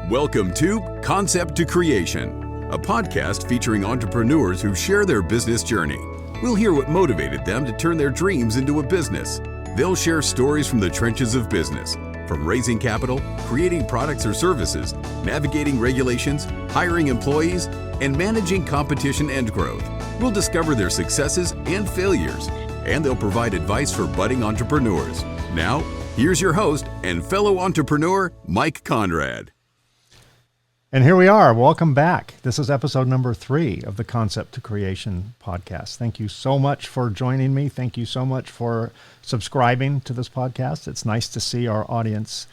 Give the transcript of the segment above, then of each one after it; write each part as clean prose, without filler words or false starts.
Welcome to Concept to Creation, a podcast featuring entrepreneurs who share their business journey. We'll hear what motivated them to turn their dreams into a business. They'll share stories from the trenches of business, from raising capital, creating products or services, navigating regulations, hiring employees, and managing competition and growth. We'll discover their successes and failures, and they'll provide advice for budding entrepreneurs. Now, here's your host and fellow entrepreneur, Mike Conrad. And here we are. Welcome back. This is episode number 3 of the Concept to Creation podcast. Thank you so much for joining me. Thank you so much for subscribing to this podcast. It's nice to see our audience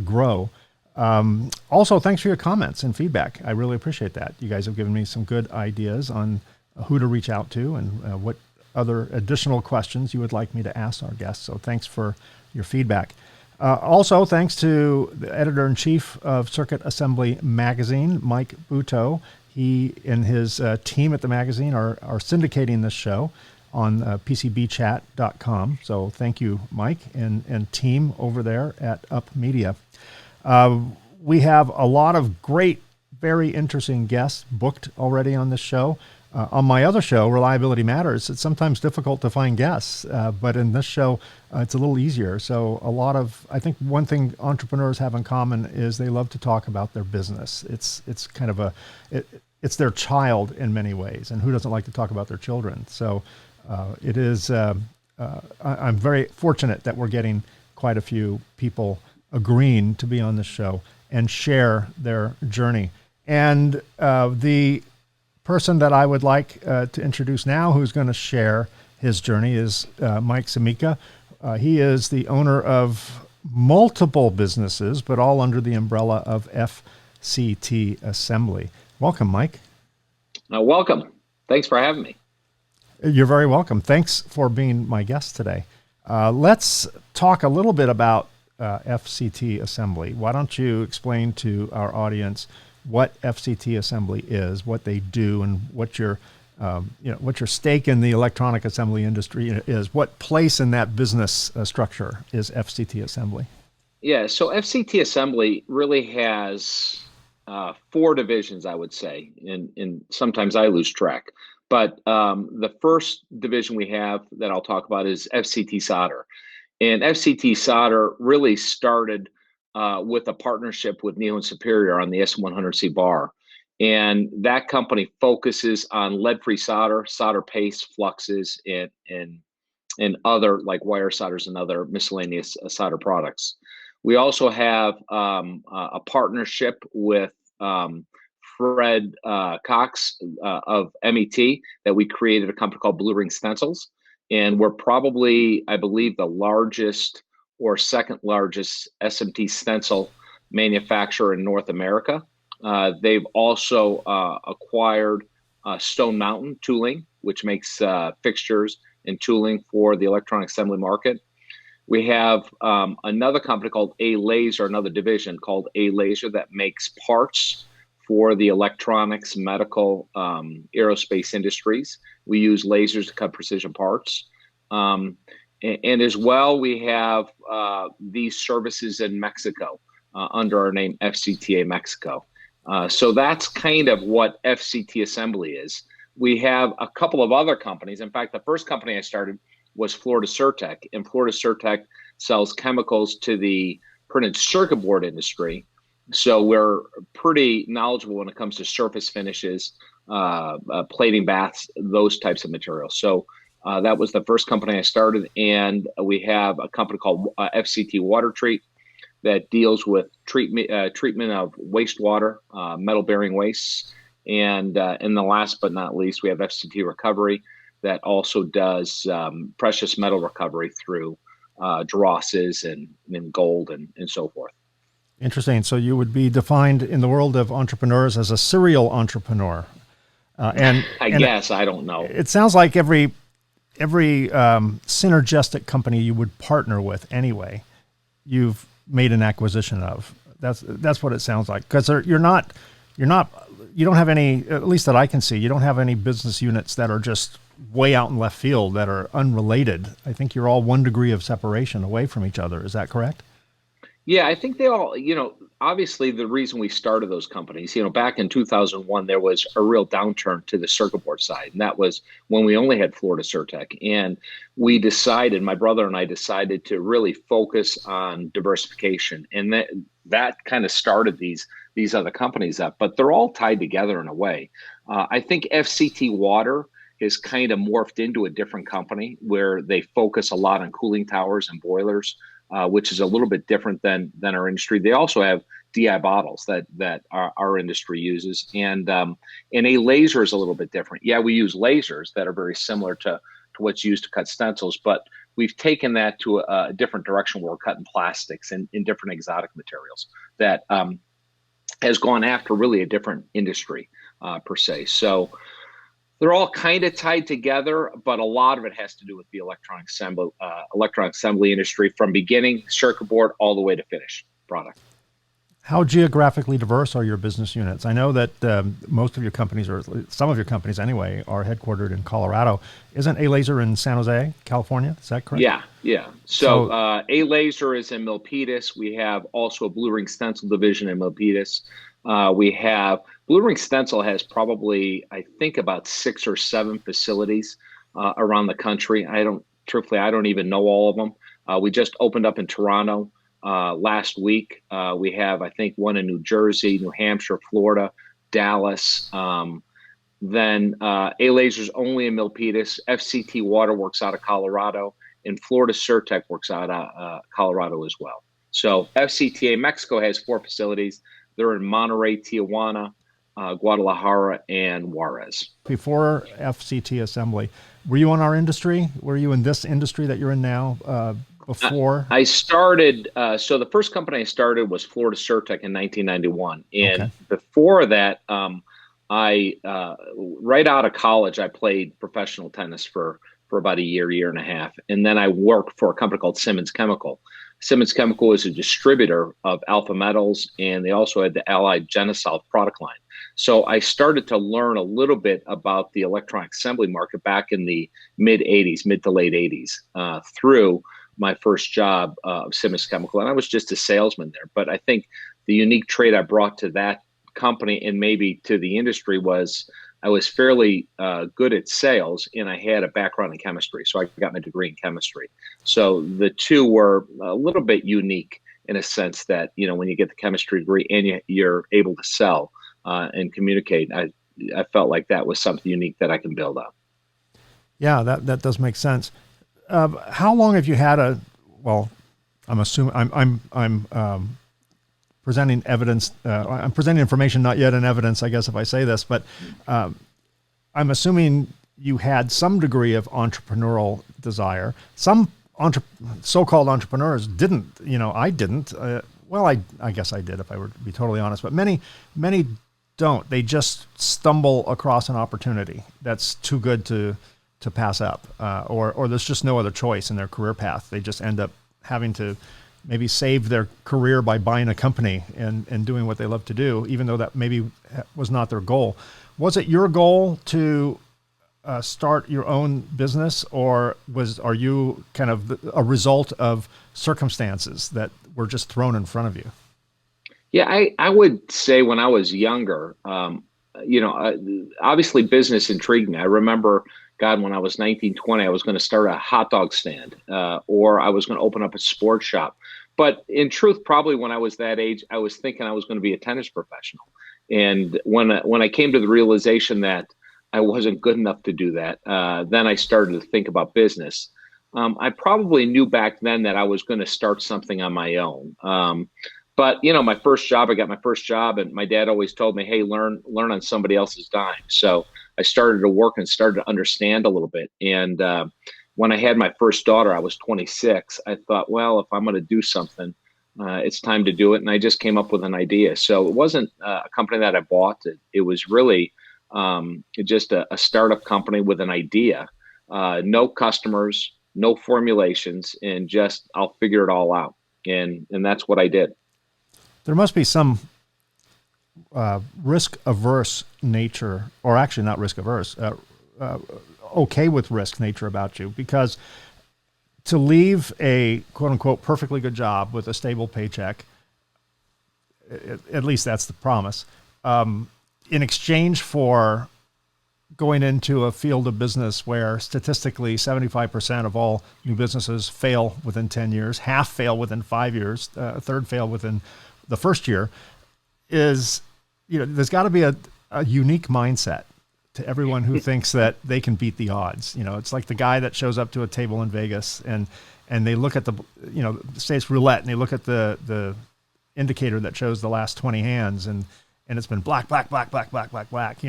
grow. Also, thanks for your comments and feedback. I really appreciate that. You guys have given me some good ideas on who to reach out to and what other additional questions you would like me to ask our guests. So thanks for your feedback. Also, thanks to the editor-in-chief of Circuit Assembly Magazine, Mike Butow. He and his team at the magazine are syndicating this show on PCBchat.com. So thank you, Mike, and team over there at Up Media. We have a lot of great, very interesting guests booked already on this show. On my other show, Reliability Matters, it's sometimes difficult to find guests, but in this show, it's a little easier. So I think one thing entrepreneurs have in common is they love to talk about their business. It's kind of it's their child in many ways, and who doesn't like to talk about their children? So it is, I'm very fortunate that we're getting quite a few people agreeing to be on this show and share their journey. And the person that I would like to introduce now, who's going to share his journey, is Mike Scimeca. He is the owner of multiple businesses, but all under the umbrella of Fct Assembly. Welcome, Mike. Welcome. Thanks for having me. You're very welcome. Thanks for being my guest today. Let's talk a little bit about Fct Assembly. Why don't you explain to our audience what Fct Assembly is, what they do, and what your stake in the electronic assembly industry is. What place in that business structure is Fct Assembly? Yeah, so Fct Assembly really has 4 divisions, I would say, and sometimes I lose track. But the first division we have that I'll talk about is Fct Solder. And Fct Solder really started with a partnership with Neal and Superior on the S100C bar. And that company focuses on lead-free solder, solder paste, fluxes, and other like wire solders and other miscellaneous solder products. We also have a partnership with Fred Cox of MET that we created a company called Blue Ring Stencils. And we're probably, I believe, the largest or second largest SMT stencil manufacturer in North America. They've also acquired Stone Mountain Tooling, which makes fixtures and tooling for the electronic assembly market. We have another company called A-Laser, another division called A-Laser that makes parts for the electronics, medical, aerospace industries. We use lasers to cut precision parts. And as well, we have these services in Mexico under our name FCTA Mexico. So that's kind of what Fct Assembly is. We have a couple of other companies. In fact, the first company I started was Florida Surtech, and Florida Surtech sells chemicals to the printed circuit board industry. So we're pretty knowledgeable when it comes to surface finishes, plating baths, those types of materials. So that was the first company I started, and we have a company called Fct Water Treat that deals with treatment of wastewater, metal-bearing wastes, and the last but not least, we have Fct Recovery that also does precious metal recovery through drosses and gold and so forth. Interesting. So you would be defined in the world of entrepreneurs as a serial entrepreneur, and I guess I don't know. It sounds like every synergistic company you would partner with anyway, you've made an acquisition of. That's what it sounds like, because you don't have any, at least that I can see, you don't have any business units that are just way out in left field that are unrelated. I think you're all one degree of separation away from each other. Is that correct? Yeah, I think they all, obviously the reason we started those companies, back in 2001, there was a real downturn to the circuit board side. And that was when we only had Florida Surtec. And my brother and I decided to really focus on diversification. And that kind of started these other companies up, but they're all tied together in a way. I think FCT Water has kind of morphed into a different company where they focus a lot on cooling towers and boilers, which is a little bit different than our industry. They also have DI bottles that our industry uses, and a laser is a little bit different. Yeah, we use lasers that are very similar to what's used to cut stencils, but we've taken that to a different direction where we're cutting plastics and in different exotic materials that has gone after really a different industry per se. So they're all kind of tied together, but a lot of it has to do with the electronic assembly industry from beginning circuit board all the way to finished product. How geographically diverse are your business units? I know that most of your companies, or some of your companies anyway, are headquartered in Colorado. Isn't A-Laser in San Jose, California? Is that correct? Yeah. So A-Laser is in Milpitas. We have also a Blue Ring Stencil division in Milpitas. We have Blue Ring Stencil has probably, I think, about 6 or 7 facilities around the country. I don't even know all of them. We just opened up in Toronto last week. We have, I think, one in New Jersey, New Hampshire, Florida, Dallas. Then A-Laser's only in Milpitas. FCT Water works out of Colorado, and Florida Surtec works out of Colorado as well. So FCTA Mexico has 4 facilities. They're in Monterrey, Tijuana, Guadalajara, and Juarez. Before FCT Assembly, were you on our industry? Were you in this industry that you're in now before? I started, so the first company I started was Florida Surtec in 1991. And before that, right out of college, I played professional tennis for about a year and a half. And then I worked for a company called Simmons Chemical. Simmons Chemical is a distributor of Alpha Metals, and they also had the Allied Genesol product line. So I started to learn a little bit about the electronic assembly market back in the mid to late 80s through my first job of Simmons Chemical. And I was just a salesman there. But I think the unique trait I brought to that company and maybe to the industry was I was fairly good at sales, and I had a background in chemistry. So I got my degree in chemistry. So the two were a little bit unique in a sense that, when you get the chemistry degree and you're able to sell and communicate, I felt like that was something unique that I can build on. Yeah, that does make sense. How long have you had I'm assuming I'm presenting evidence. I'm presenting information, not yet an evidence, I guess, if I say this, but I'm assuming you had some degree of entrepreneurial desire. Some so-called entrepreneurs didn't, I didn't. I guess I did, if I were to be totally honest, but many don't. They just stumble across an opportunity that's too good to pass up, or there's just no other choice in their career path. They just end up having to maybe save their career by buying a company and doing what they love to do, even though that maybe was not their goal. Was it your goal to start your own business, or are you kind of a result of circumstances that were just thrown in front of you? Yeah, I would say when I was younger, obviously business intrigued me. I remember, when I was 19, 20, I was going to start a hot dog stand, or I was going to open up a sports shop. But in truth, probably when I was that age, I was thinking I was going to be a tennis professional. And when I came to the realization that I wasn't good enough to do that, then I started to think about business. I probably knew back then that I was going to start something on my own. But my first job, I got my first job, and my dad always told me, "Hey, learn on somebody else's dime." So I started to work and started to understand a little bit. And when I had my first daughter, I was 26. I thought, well, if I'm going to do something, it's time to do it. And I just came up with an idea. So it wasn't a company that I bought. It was really just a startup company with an idea, no customers, no formulations, and just I'll figure it all out. And that's what I did. There must be some risk-averse nature, or actually not risk-averse, okay with risk nature about you, because to leave a quote unquote perfectly good job with a stable paycheck, at least that's the promise, in exchange for going into a field of business where statistically 75% of all new businesses fail within 10 years, half fail within 5 years, a third fail within the first year, is, there's got to be a unique mindset to everyone who thinks that they can beat the odds. It's like the guy that shows up to a table in Vegas and they look at the, say it's roulette, and they look at the indicator that shows the last 20 hands, and it's been black, black, black, black, black, black, black.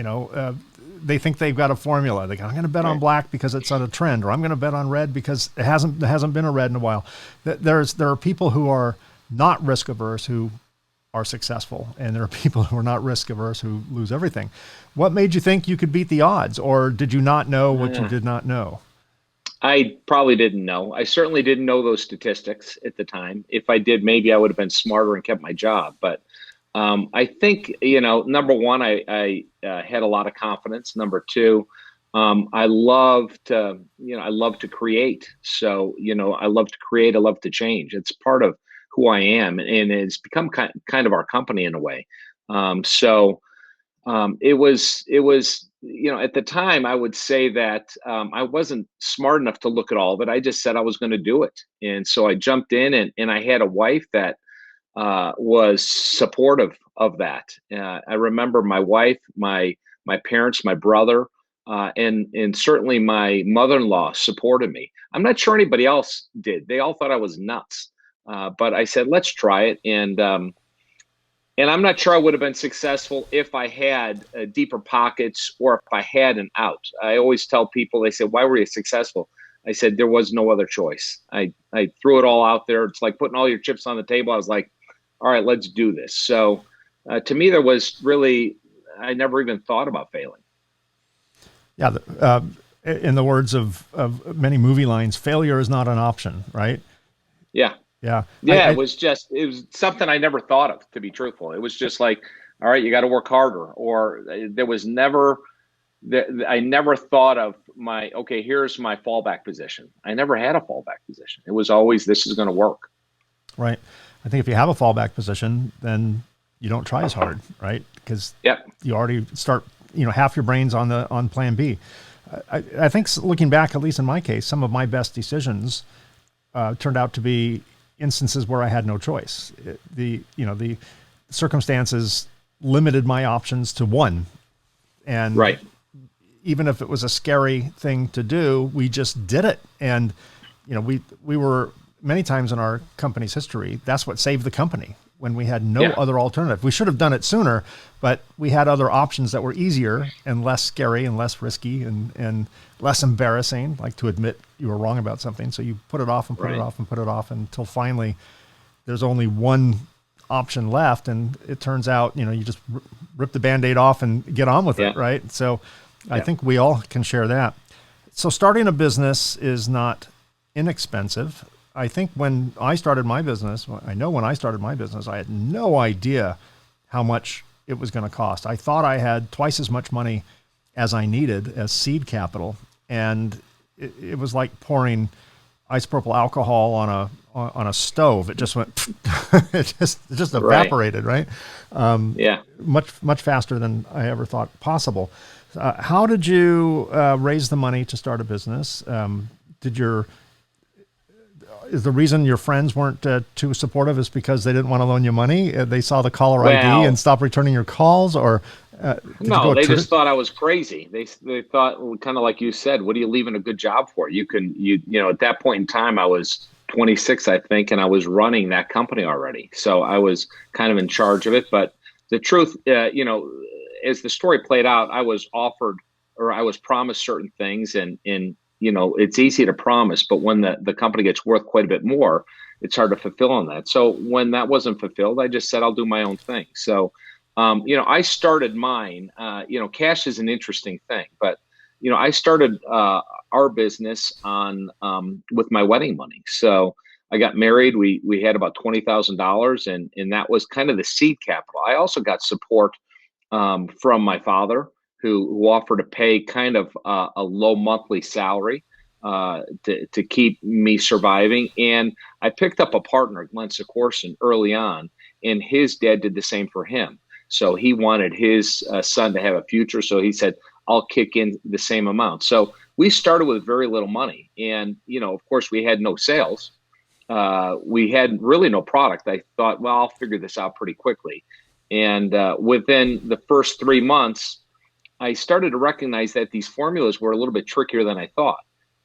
They think they've got a formula. They go, I'm going to bet on black because it's on a trend, or I'm going to bet on red because it hasn't been a red in a while. There are people who are not risk averse who are successful, and there are people who are not risk averse who lose everything. What made you think you could beat the odds, or did you not know what you did not know? I probably didn't know. I certainly didn't know those statistics at the time. If I did, maybe I would have been smarter and kept my job. But I think, number one, I had a lot of confidence. Number two, I love to create. So, I love to create. I love to change. It's part of who I am, and it's become kind of our company in a way. It was, at the time, I would say that I wasn't smart enough to look at all of it. I just said I was going to do it. And so I jumped in, and I had a wife that was supportive of that. I remember my wife, my parents, my brother, and certainly my mother-in-law supported me. I'm not sure anybody else did. They all thought I was nuts. But I said, let's try it. And I'm not sure I would have been successful if I had deeper pockets or if I had an out. I always tell people, they say, why were you successful? I said, there was no other choice. I threw it all out there. It's like putting all your chips on the table. I was like, all right, let's do this. So to me, there was really, I never even thought about failing. Yeah. In the words of many movie lines, failure is not an option, right? Yeah. Yeah. It was something I never thought of, to be truthful. It was just like, all right, you got to work harder. Or there was never, I never thought of here's my fallback position. I never had a fallback position. It was always, this is going to work. Right. I think if you have a fallback position, then you don't try as hard, right? Because you already start, half your brain's on plan B. I think looking back, at least in my case, some of my best decisions turned out to be instances where I had no choice. The circumstances limited my options to one. And even if it was a scary thing to do, we just did it. And, we were many times in our company's history, that's what saved the company, when we had no other alternative. We should have done it sooner, but we had other options that were easier and less scary and less risky and less embarrassing, like to admit you were wrong about something. So you put it off and put it off and put it off until finally there's only one option left. And it turns out, you just rip the Band-Aid off and get on with it, right? So I think we all can share that. So starting a business is not inexpensive. I think when I started my business, I had no idea how much it was going to cost. I thought I had twice as much money as I needed as seed capital. And it was like pouring isopropyl alcohol on a stove. It just went, it just evaporated, right? Much faster than I ever thought possible. How did you raise the money to start a business? Is the reason your friends weren't too supportive is because they didn't want to loan you money? They saw the caller ID and stopped returning your calls, or no? They just thought I was crazy. They thought, kind of like you said, what are you leaving a good job for? You at that point in time, I was 26, I think, and I was running that company already, so I was kind of in charge of it. But the truth, as the story played out, I was offered, or I was promised certain things, and it's easy to promise, but when the company gets worth quite a bit more, it's hard to fulfill on that. So when that wasn't fulfilled, I just said, I'll do my own thing. So, I started mine. Cash is an interesting thing, but, I started our business with my wedding money. So I got married. We had about $20,000, and that was kind of the seed capital. I also got support from my father, who offered to pay kind of a low monthly salary to keep me surviving. And I picked up a partner, Glenn Sikorson, early on, and his dad did the same for him. So he wanted his son to have a future. So he said, I'll kick in the same amount. So we started with very little money. And, of course, we had no sales. We had really no product. I thought, well, I'll figure this out pretty quickly. And within the first 3 months, I started to recognize that these formulas were a little bit trickier than I thought.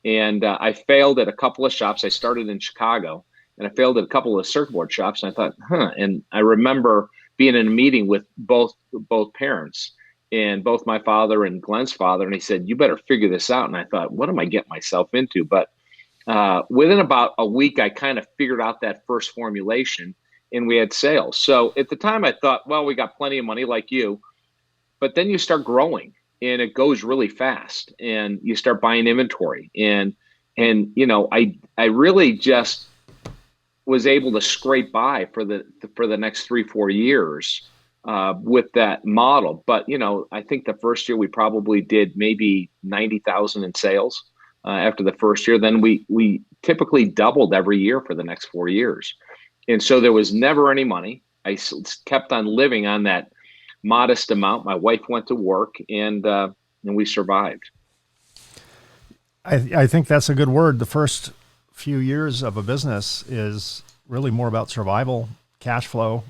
And I failed at a couple of shops. I started in Chicago, and I failed at a couple of circuit board shops. And I thought, And I remember being in a meeting with both parents, and both my father and Glenn's father. And he said, you better figure this out. And I thought, what am I getting myself into? But within about a week, I kind of figured out that first formulation, and we had sales. So at the time I thought, well, we got plenty of money like you, but then you start growing and it goes really fast, and you start buying inventory. And I really just was able to scrape by for the next 3-4 years with that model. But, I think the first year we probably did maybe 90,000 in sales. After the first year, then we typically doubled every year for the next 4 years. And so there was never any money. I kept on living on that modest amount. My wife went to work, and we survived. I think that's a good word. The first few years of a business is really more about survival, cash flow,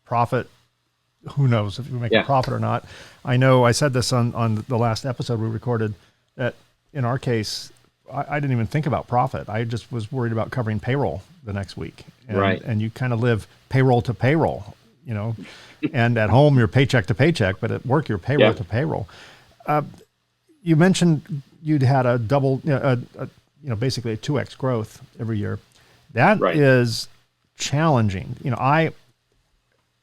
profit. Who knows if you make a profit or not. I know I said this on the last episode we recorded, that in our case, I didn't even think about profit. I just was worried about covering payroll the next week. And you kind of live payroll to payroll, and at home you're paycheck to paycheck, but at work you're payroll to payroll. You mentioned you'd had a double, basically a 2x growth every year. That is challenging. I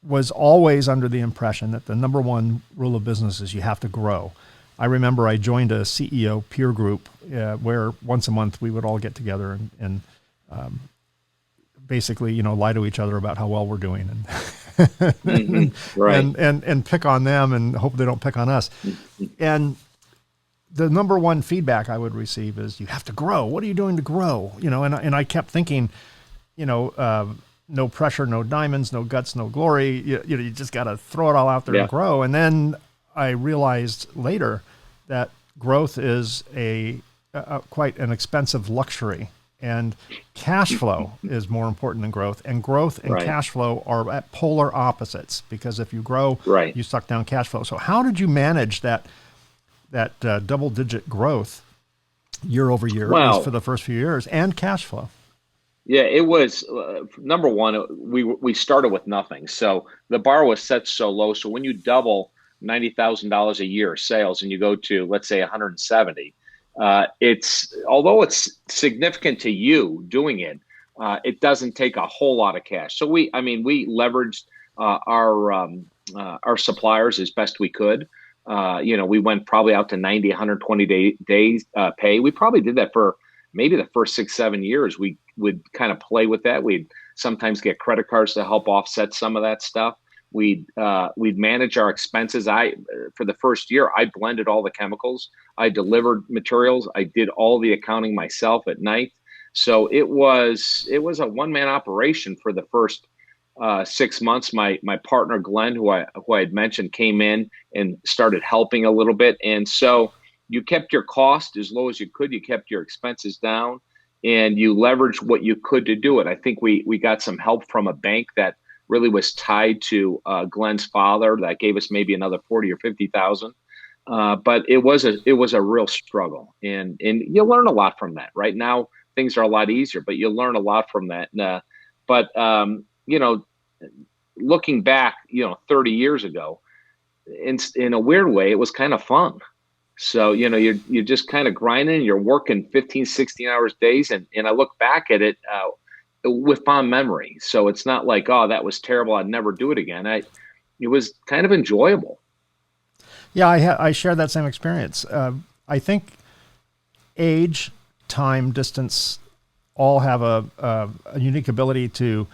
was always under the impression that the number one rule of business is you have to grow. I remember I joined a CEO peer group where once a month we would all get together and basically, lie to each other about how well we're doing and pick on them and hope they don't pick on us. And the number one feedback I would receive is, you have to grow. What are you doing to grow? And I kept thinking, no pressure, no diamonds, no guts, no glory. You just got to throw it all out there and grow. And then I realized later that growth is a quite an expensive luxury, and cash flow is more important than growth. And growth and cash flow are at polar opposites, because if you grow, you suck down cash flow. So how did you manage that double-digit growth year over year, at least for the first few years, and cash flow? Yeah, it was number one. We started with nothing, so the bar was set so low. So when you double $90,000 a year sales and you go to, let's say, 170, although it's significant to you doing it, it doesn't take a whole lot of cash. So we leveraged our suppliers as best we could. We went probably out to 90, 120 days pay. We probably did that for maybe the first 6-7 years. We would kind of play with that. We'd sometimes get credit cards to help offset some of that stuff. We'd manage our expenses. For the first year, I blended all the chemicals. I delivered materials. I did all the accounting myself at night. So it was a one-man operation for the first 6 months. My partner Glenn, who I had mentioned, came in and started helping a little bit. And so you kept your cost as low as you could. You kept your expenses down, and you leveraged what you could to do it. I think we got some help from a bank that really was tied to Glenn's father that gave us maybe another 40 or 50,000. But it was a real struggle, and you learn a lot from that. Right now things are a lot easier, but you learn a lot from that. But looking back, 30 years ago, in a weird way, it was kind of fun. So, you're just kind of grinding, you're working 15, 16 hours days. And I look back at it with fond memory. So it's not like, oh, that was terrible, I'd never do it again. It was kind of enjoyable. Yeah, I share that same experience. I think age, time, distance all have a unique ability to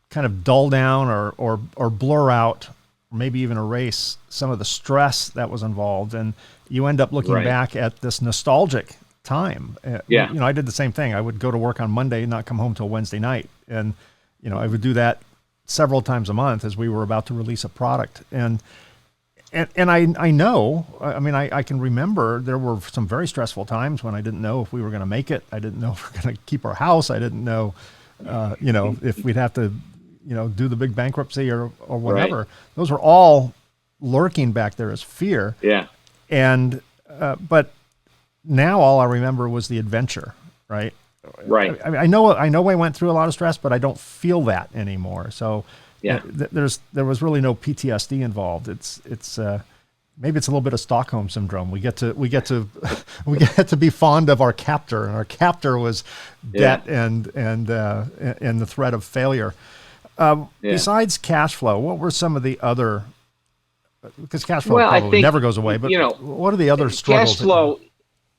kind of dull down or blur out, or maybe even erase some of the stress that was involved. And you end up looking back at this nostalgic time. Yeah. You know, I did the same thing. I would go to work on Monday and not come home till Wednesday night. And, you know, I would do that several times a month as we were about to release a product. And I know, I mean, I can remember there were some very stressful times when I didn't know if we were going to make it. I didn't know if we were going to keep our house. I didn't know, you know, if we'd have to, you know, do the big bankruptcy or whatever. Right. Those were all lurking back there as fear. Yeah. And, but now all I remember was the adventure, right? Right. I know I went through a lot of stress, but I don't feel that anymore. So Yeah. there was really no PTSD involved. It's maybe it's a little bit of Stockholm syndrome. We get to we get to be fond of our captor, and our captor was debt and the threat of failure. Besides cash flow, what were some of the other? Because cash flow probably never goes away. But you know, what are the other struggles? Cash flow.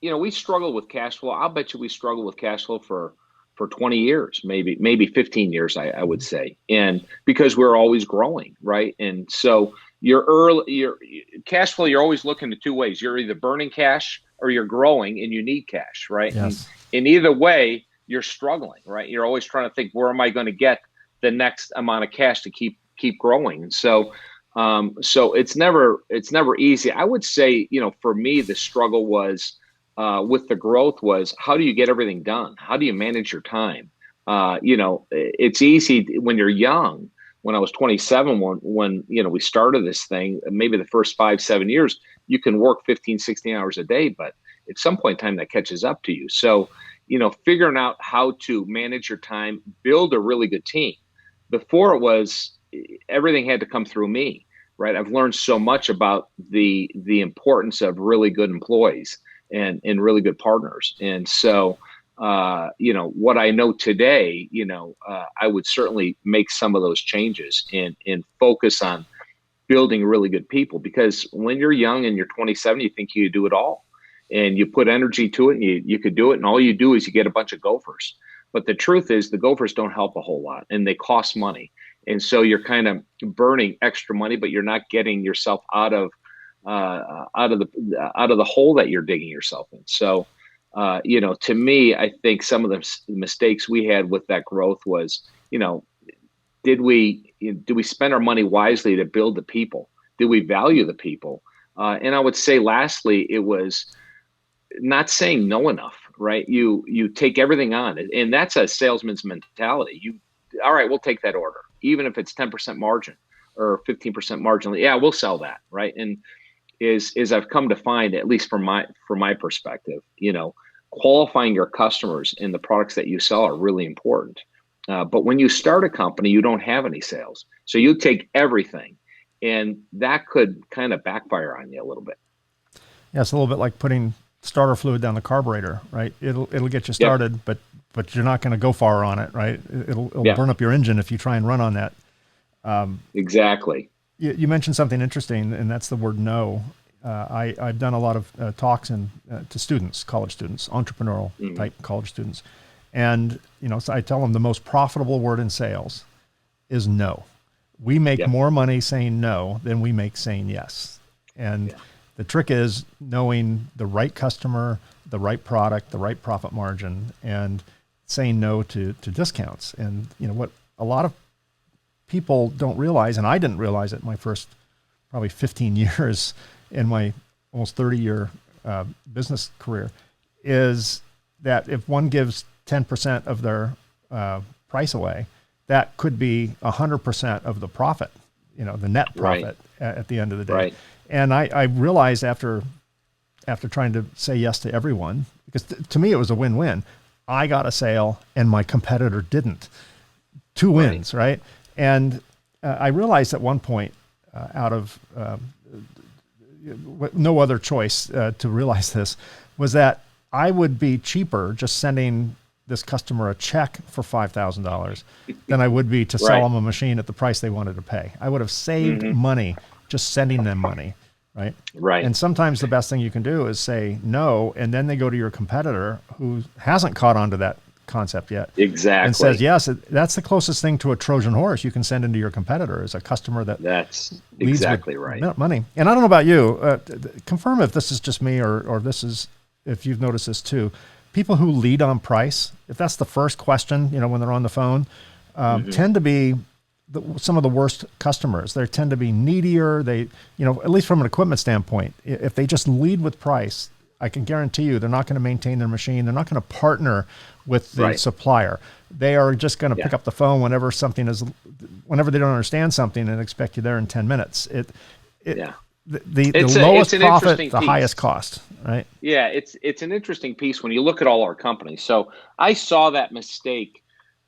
You know, we struggle with cash flow. I'll bet you we struggle with cash flow for 20 years, maybe 15 years, I would say. And because we're always growing, right? And so your cash flow, you're always looking at two ways. You're either burning cash or you're growing and you need cash, right? Yes. And either way, you're struggling, right? You're always trying to think, where am I going to get the next amount of cash to keep growing? And so it's never easy. I would say, you know, for me, the struggle was, with the growth was, how do you get everything done? How do you manage your time? You know, it's easy when you're young. When I was 27, when you know, we started this thing, maybe the first 5-7 years, you can work 15, 16 hours a day, but at some point in time that catches up to you. So, you know, figuring out how to manage your time, build a really good team. Before it was, everything had to come through me, right? I've learned so much about the importance of really good employees and really good partners. And so, you know, what I know today, you know, I would certainly make some of those changes and focus on building really good people, because when you're young and you're 27, you think you do it all and you put energy to it and you could do it. And all you do is you get a bunch of gophers. But the truth is the gophers don't help a whole lot and they cost money. And so you're kind of burning extra money, but you're not getting yourself out of the hole that you're digging yourself in. So, you know, to me, I think some of the mistakes we had with that growth was, you know, did we spend our money wisely to build the people? Did we value the people? And I would say, lastly, it was not saying no enough, right? You take everything on, and that's a salesman's mentality. All right, we'll take that order, even if it's 10% margin or 15% margin. Yeah, we'll sell that, right? And is I've come to find, at least from my perspective, you know, qualifying your customers and the products that you sell are really important. But when you start a company, you don't have any sales, so you take everything, and that could kind of backfire on you a little bit. Yeah, it's a little bit like putting starter fluid down the carburetor, right? It'll get you started, but you're not going to go far on it, right? It'll burn up your engine if you try and run on that. Exactly. You mentioned something interesting, and that's the word no. I've done a lot of talks to students, college students, entrepreneurial type college students. And, you know, so I tell them the most profitable word in sales is no. We make more money saying no than we make saying yes. And the trick is knowing the right customer, the right product, the right profit margin, and saying no to discounts. And, you know, what a lot of people don't realize, and I didn't realize it my first probably 15 years in my almost 30-year business career, is that if one gives 10% of their price away, that could be 100% of the profit, you know, the net profit at the end of the day. Right. And I realized after trying to say yes to everyone, because to me it was a win-win. I got a sale and my competitor didn't. 2 wins, right? And I realized at one point, out of no other choice to realize this, was that I would be cheaper just sending this customer a check for $5,000 than I would be to sell them a machine at the price they wanted to pay. I would have saved money just sending them money, right? Right. And sometimes the best thing you can do is say no, and then they go to your competitor who hasn't caught on to that concept yet. Exactly. And says, yes, that's the closest thing to a Trojan horse you can send into your competitor, is a customer that's exactly right. Money. And I don't know about you, confirm if this is just me or this is if you've noticed this too, people who lead on price, if that's the first question, when they're on the phone, tend to be some of the worst customers. They tend to be needier. They, at least from an equipment standpoint, if they just lead with price, I can guarantee you they're not going to maintain their machine. They're not going to partner with the supplier. They are just going to pick up the phone whenever they don't understand something and expect you there in 10 minutes. The lowest profit, the highest cost, right? Yeah, it's an interesting piece when you look at all our companies. So I saw that mistake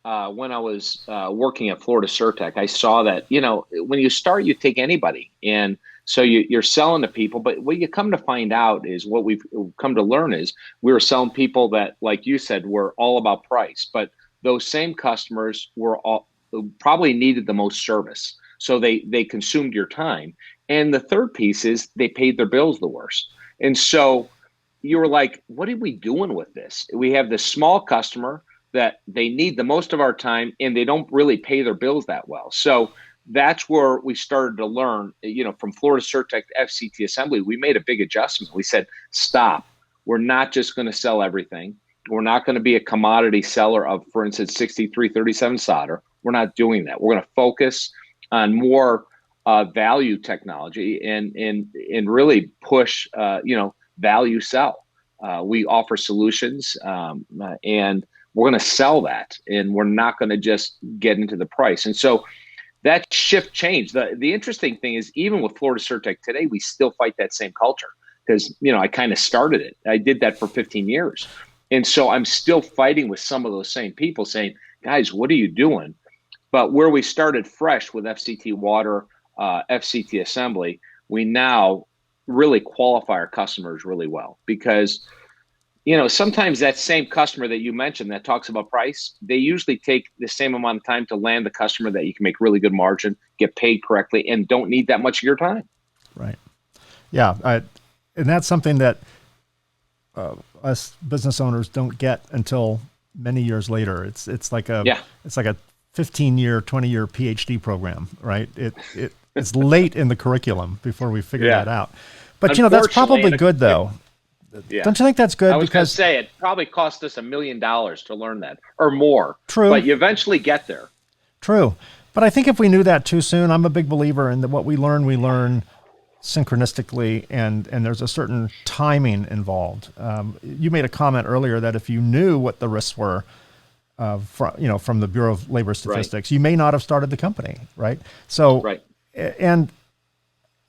when I was working at Florida Surtech. I saw that, when you start, you take anybody. And so you're selling to people. But what you come to find out is what we've come to learn is we were selling people that, like you said, were all about price. But those same customers probably needed the most service. So they consumed your time. And the third piece is they paid their bills the worst. And so you were like, what are we doing with this? We have this small customer that they need the most of our time and they don't really pay their bills that well. So that's where we started to learn, from Florida Surtech to FCT Assembly, we made a big adjustment. We said, stop. We're not just going to sell everything. We're not going to be a commodity seller of, for instance, 6337 solder. We're not doing that. We're going to focus on more value technology and really push, value sell. We offer solutions and we're going to sell that, and we're not going to just get into the price. And so that shift changed. The interesting thing is, even with Florida Surtech today, we still fight that same culture because, I kind of started it. I did that for 15 years. And so I'm still fighting with some of those same people saying, guys, what are you doing? But where we started fresh with FCT Water, FCT Assembly, we now really qualify our customers really well because, sometimes that same customer that you mentioned that talks about price, they usually take the same amount of time to land the customer that you can make really good margin, get paid correctly, and don't need that much of your time. Right. Yeah. And that's something that us business owners don't get until many years later. It's like a 15-year, 20-year PhD program, right? It's late in the curriculum before we figure that out. But that's probably good though. Yeah. Don't you think that's good? I was going to say it probably cost us $1 million to learn that or more. True. But you eventually get there. True. But I think if we knew that too soon, I'm a big believer in that what we learn synchronistically, and there's a certain timing involved. You made a comment earlier that if you knew what the risks were from the Bureau of Labor Statistics, you may not have started the company, right? So, and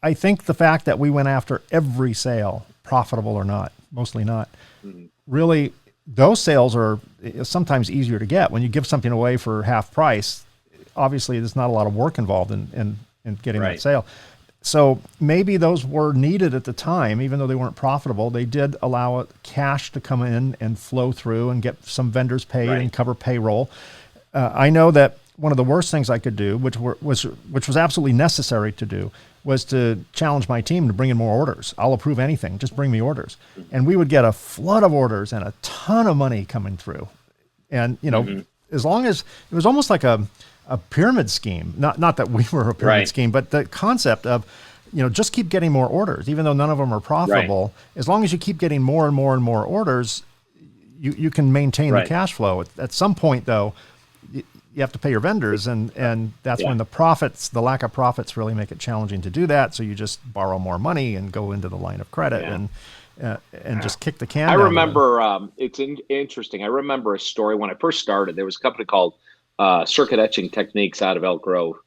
I think the fact that we went after every sale, profitable or not, mostly not, really, those sales are sometimes easier to get. When you give something away for half price, obviously there's not a lot of work involved in getting that sale. So maybe those were needed at the time, even though they weren't profitable. They did allow cash to come in and flow through and get some vendors paid and cover payroll. I know that one of the worst things I could do, which was absolutely necessary to do, was to challenge my team to bring in more orders. I'll approve anything, just bring me orders. And we would get a flood of orders and a ton of money coming through. And, as long as it was almost like a pyramid scheme, not that we were a pyramid scheme, but the concept of, just keep getting more orders, even though none of them are profitable. As long as you keep getting more and more and more orders, you can maintain the cash flow. At some point though, you have to pay your vendors, and that's when the lack of profits really make it challenging to do that. So you just borrow more money and go into the line of credit and just kick the can. I remember, it's interesting. I remember a story when I first started. There was a company called Circuit Etching Techniques out of Elk Grove,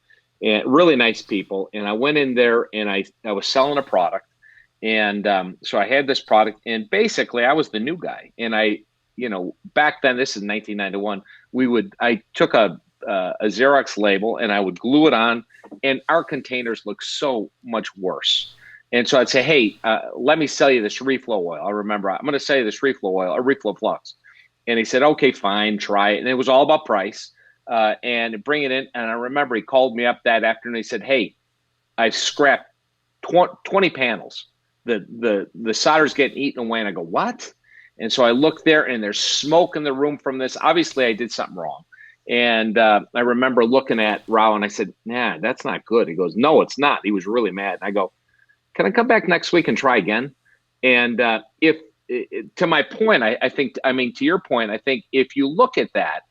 and really nice people. And I went in there and I was selling a product. And so I had this product, and basically I was the new guy. And back then, this is 1991, I took a Xerox label and I would glue it on, and our containers look so much worse. And so I'd say, hey, let me sell you this reflow oil. I remember, I'm going to sell you this reflow oil or reflow flux. And he said, okay, fine, try it. And it was all about price and bring it in. And I remember he called me up that afternoon. He said, hey, I've scrapped 20 panels. The solder's getting eaten away. And I go, what? And so I looked there, and there's smoke in the room from this. Obviously, I did something wrong. And I remember looking at Rao, and I said, nah, that's not good. He goes, no, it's not. He was really mad. And I go, can I come back next week and try again? And if to my point, I think, I mean, to your point, I think if you look at that,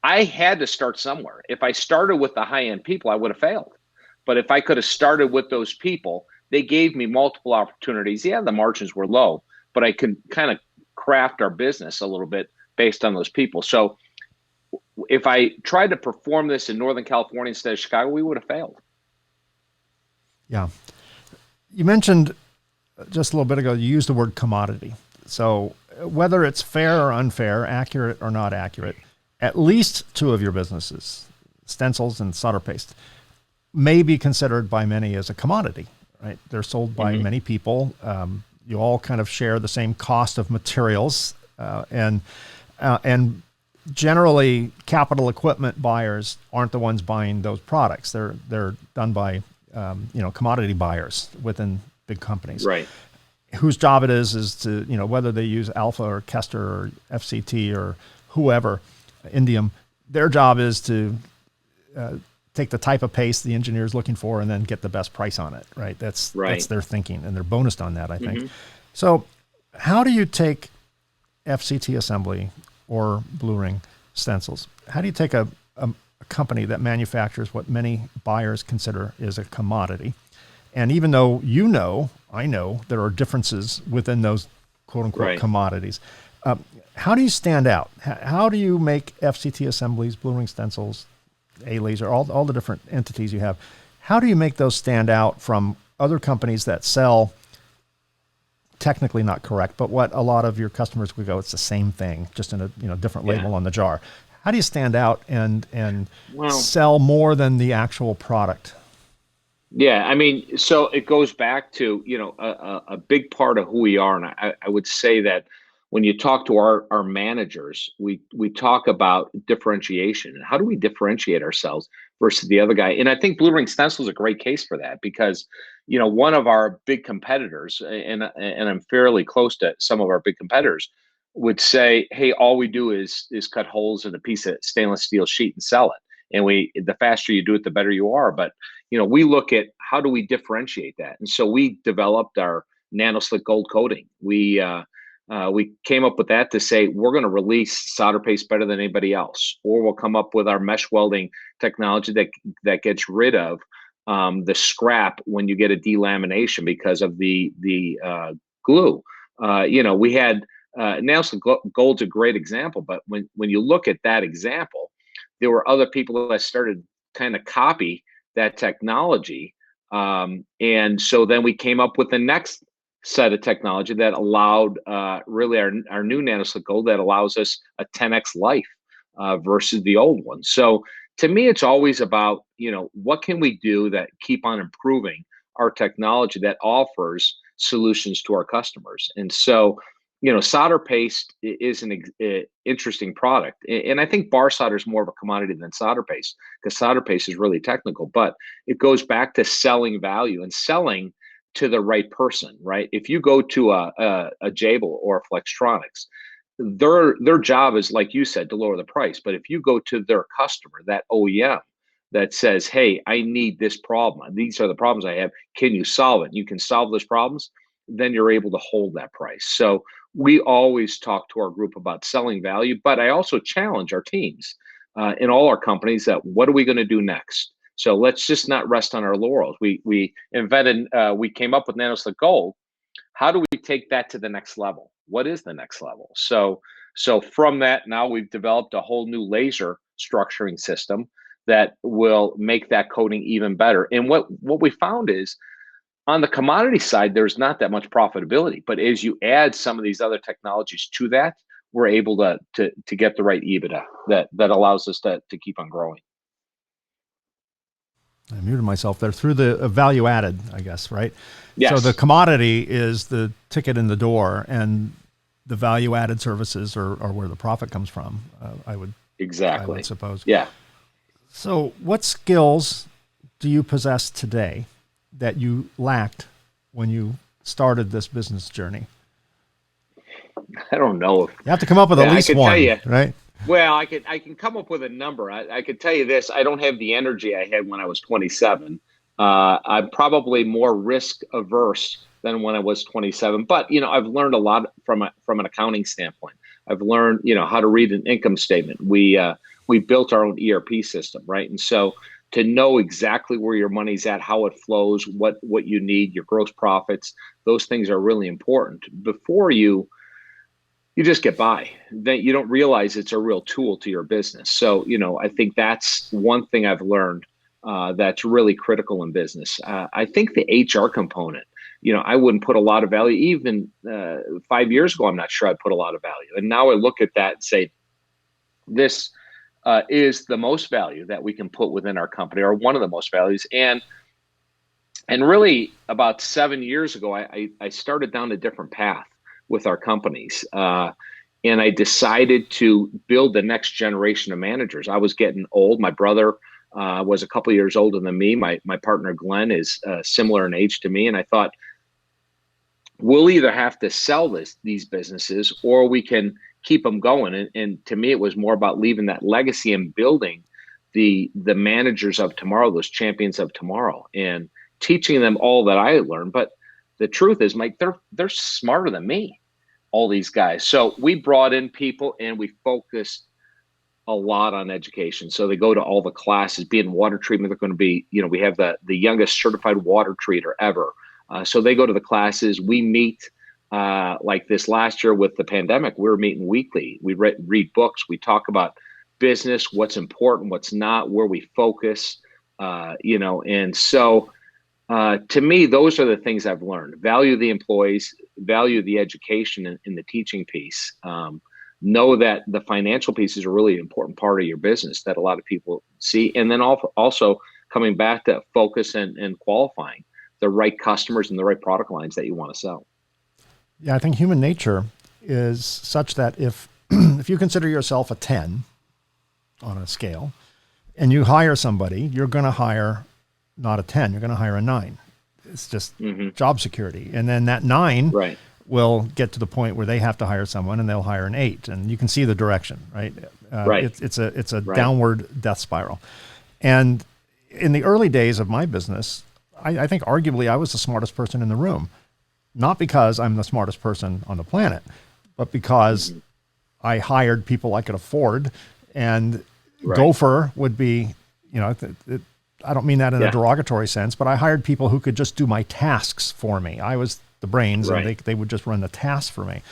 I had to start somewhere. If I started with the high-end people, I would have failed. But if I could have started with those people, they gave me multiple opportunities. Yeah, the margins were low, but I could kind of craft our business a little bit based on those people. So if I tried to perform this in Northern California instead of Chicago, we would have failed. Yeah. You mentioned just a little bit ago, you used the word commodity. So whether it's fair or unfair, accurate or not accurate, at least two of your businesses, stencils and solder paste, may be considered by many as a commodity, right? They're sold by many people. You all kind of share the same cost of materials, and generally capital equipment buyers aren't the ones buying those products. They're done by commodity buyers within big companies, right? Whose job it is to, whether they use Alpha or Kester or FCT or whoever, Indium, their job is to take the type of paste the engineer is looking for and then get the best price on it, right? That's their thinking, and they're bonused on that, I think. So how do you take FCT assembly or Blue Ring stencils? How do you take a company that manufactures what many buyers consider is a commodity? And even though I know there are differences within those quote unquote commodities, how do you stand out? How do you make FCT assemblies, Blue Ring stencils, A-laser, all the different entities you have? How do you make those stand out from other companies that sell technically not correct, but what a lot of your customers would go, it's the same thing, just in a different label on the jar? How do you stand out and sell more than the actual product? Yeah, I mean, so it goes back to, a big part of who we are. And I would say that when you talk to our managers, we talk about differentiation and how do we differentiate ourselves versus the other guy. And I think Blue Ring Stencil is a great case for that because, one of our big competitors, and I'm fairly close to some of our big competitors, would say, hey, all we do is cut holes in a piece of stainless steel sheet and sell it. And the faster you do it, the better you are. But, we look at how do we differentiate that. And so we developed our nanoslick gold coating. We came up with that to say we're going to release solder paste better than anybody else, or we'll come up with our mesh welding technology that gets rid of the scrap when you get a delamination because of the glue. We had nanoslick gold's a great example, but when you look at that example, there were other people that started kind of copy that technology, and so then we came up with the next set of technology that allowed really our new nanoslick gold that allows us a 10x life versus the old one. So to me, it's always about, what can we do that keep on improving our technology that offers solutions to our customers. And so, solder paste is an interesting product. And I think bar solder is more of a commodity than solder paste because solder paste is really technical, but it goes back to selling value and selling to the right person, right? If you go to a Jabil or a Flextronics, their job is, like you said, to lower the price. But if you go to their customer, that OEM that says, hey, I need this problem. These are the problems I have. Can you solve it? You can solve those problems. Then you're able to hold that price. So we always talk to our group about selling value, but I also challenge our teams in all our companies that what are we going to do next? So let's just not rest on our laurels. We came up with nanoslick gold. How do we take that to the next level? What is the next level? So from that, now we've developed a whole new laser structuring system that will make that coating even better. And what we found is on the commodity side, there's not that much profitability, but as you add some of these other technologies to that, we're able to get the right EBITDA that allows us to keep on growing. I muted myself there. Through the value added, I guess, right? Yes. So the commodity is the ticket in the door, and the value added services are where the profit comes from. I would suppose. Yeah. So what skills do you possess today that you lacked when you started this business journey? I don't know. You have to come up with at least one, right? Well, I can come up with a number. I could tell you this: I don't have the energy I had when I was 27. I'm probably more risk averse than when I was 27. But, I've learned a lot from an accounting standpoint. I've learned, how to read an income statement. We built our own ERP system, right? And so to know exactly where your money's at, how it flows, what you need, your gross profits, those things are really important. Before you just get by, then you don't realize it's a real tool to your business. So, I think that's one thing I've learned that's really critical in business. I think the HR component, I wouldn't put a lot of value. Even 5 years ago, I'm not sure I'd put a lot of value. And now I look at that and say, this is the most value that we can put within our company, or one of the most values. And really, about 7 years ago, I started down a different path with our companies. And I decided to build the next generation of managers. I was getting old. My brother was a couple of years older than me. My partner, Glenn, is similar in age to me. And I thought, we'll either have to sell these businesses, or we can keep them going. And to me, it was more about leaving that legacy and building the managers of tomorrow, those champions of tomorrow, and teaching them all that I learned. But the truth is, Mike, they're smarter than me, all these guys. So we brought in people and we focused a lot on education. So they go to all the classes. Being water treatment, they're going to be, we have the youngest certified water treater ever. So they go to the classes. We meet like this last year with the pandemic. We were meeting weekly. We read books. We talk about business, what's important, what's not, where we focus, and so to me, those are the things I've learned. Value the employees, value the education in the teaching piece. Know that the financial piece is a really important part of your business that a lot of people see. And then also coming back to focus and qualifying the right customers and the right product lines that you want to sell. Yeah, I think human nature is such that if if you consider yourself a 10 on a scale and you hire somebody, you're going to hire not a 10, you're going to hire a 9. It's just job security. And then that 9 will get to the point where they have to hire someone and they'll hire an 8. And you can see the direction, right? It's a downward death spiral. And in the early days of my business, I think arguably I was the smartest person in the room. Not because I'm the smartest person on the planet, but because I hired people I could afford. And gopher would be, I don't mean that in a derogatory sense, but I hired people who could just do my tasks for me. I was the brains and they would just run the tasks for me.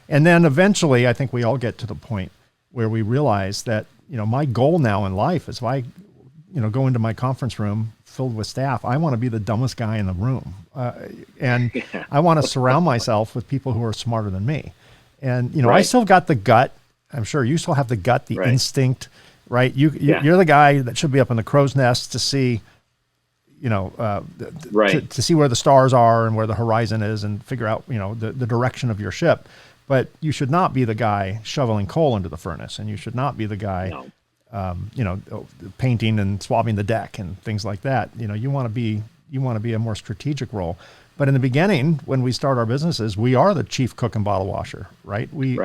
And then eventually I think we all get to the point where we realize that, my goal now in life is if I, go into my conference room filled with staff, I want to be the dumbest guy in the room. And I want to surround myself with people who are smarter than me. And, I still got the gut. I'm sure you still have the gut, the instinct, right? You're the guy that should be up in the crow's nest to see, to see where the stars are and where the horizon is and figure out, the direction of your ship. But you should not be the guy shoveling coal into the furnace, and you should not be the guy, painting and swabbing the deck and things like that. You want to be a more strategic role. But in the beginning, when we start our businesses, we are the chief cook and bottle washer, right? We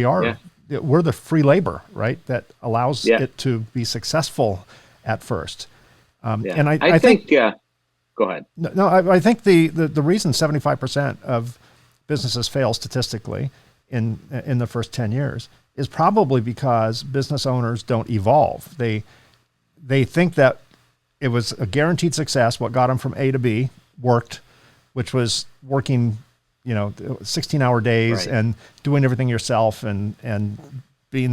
are. Yeah. We're the free labor, right? That allows it to be successful at first. And I think go ahead. No, I think the reason 75% of businesses fail statistically in the first 10 years is probably because business owners don't evolve. They think that it was a guaranteed success. What got them from A to B worked, which was working, 16-hour days and doing everything yourself and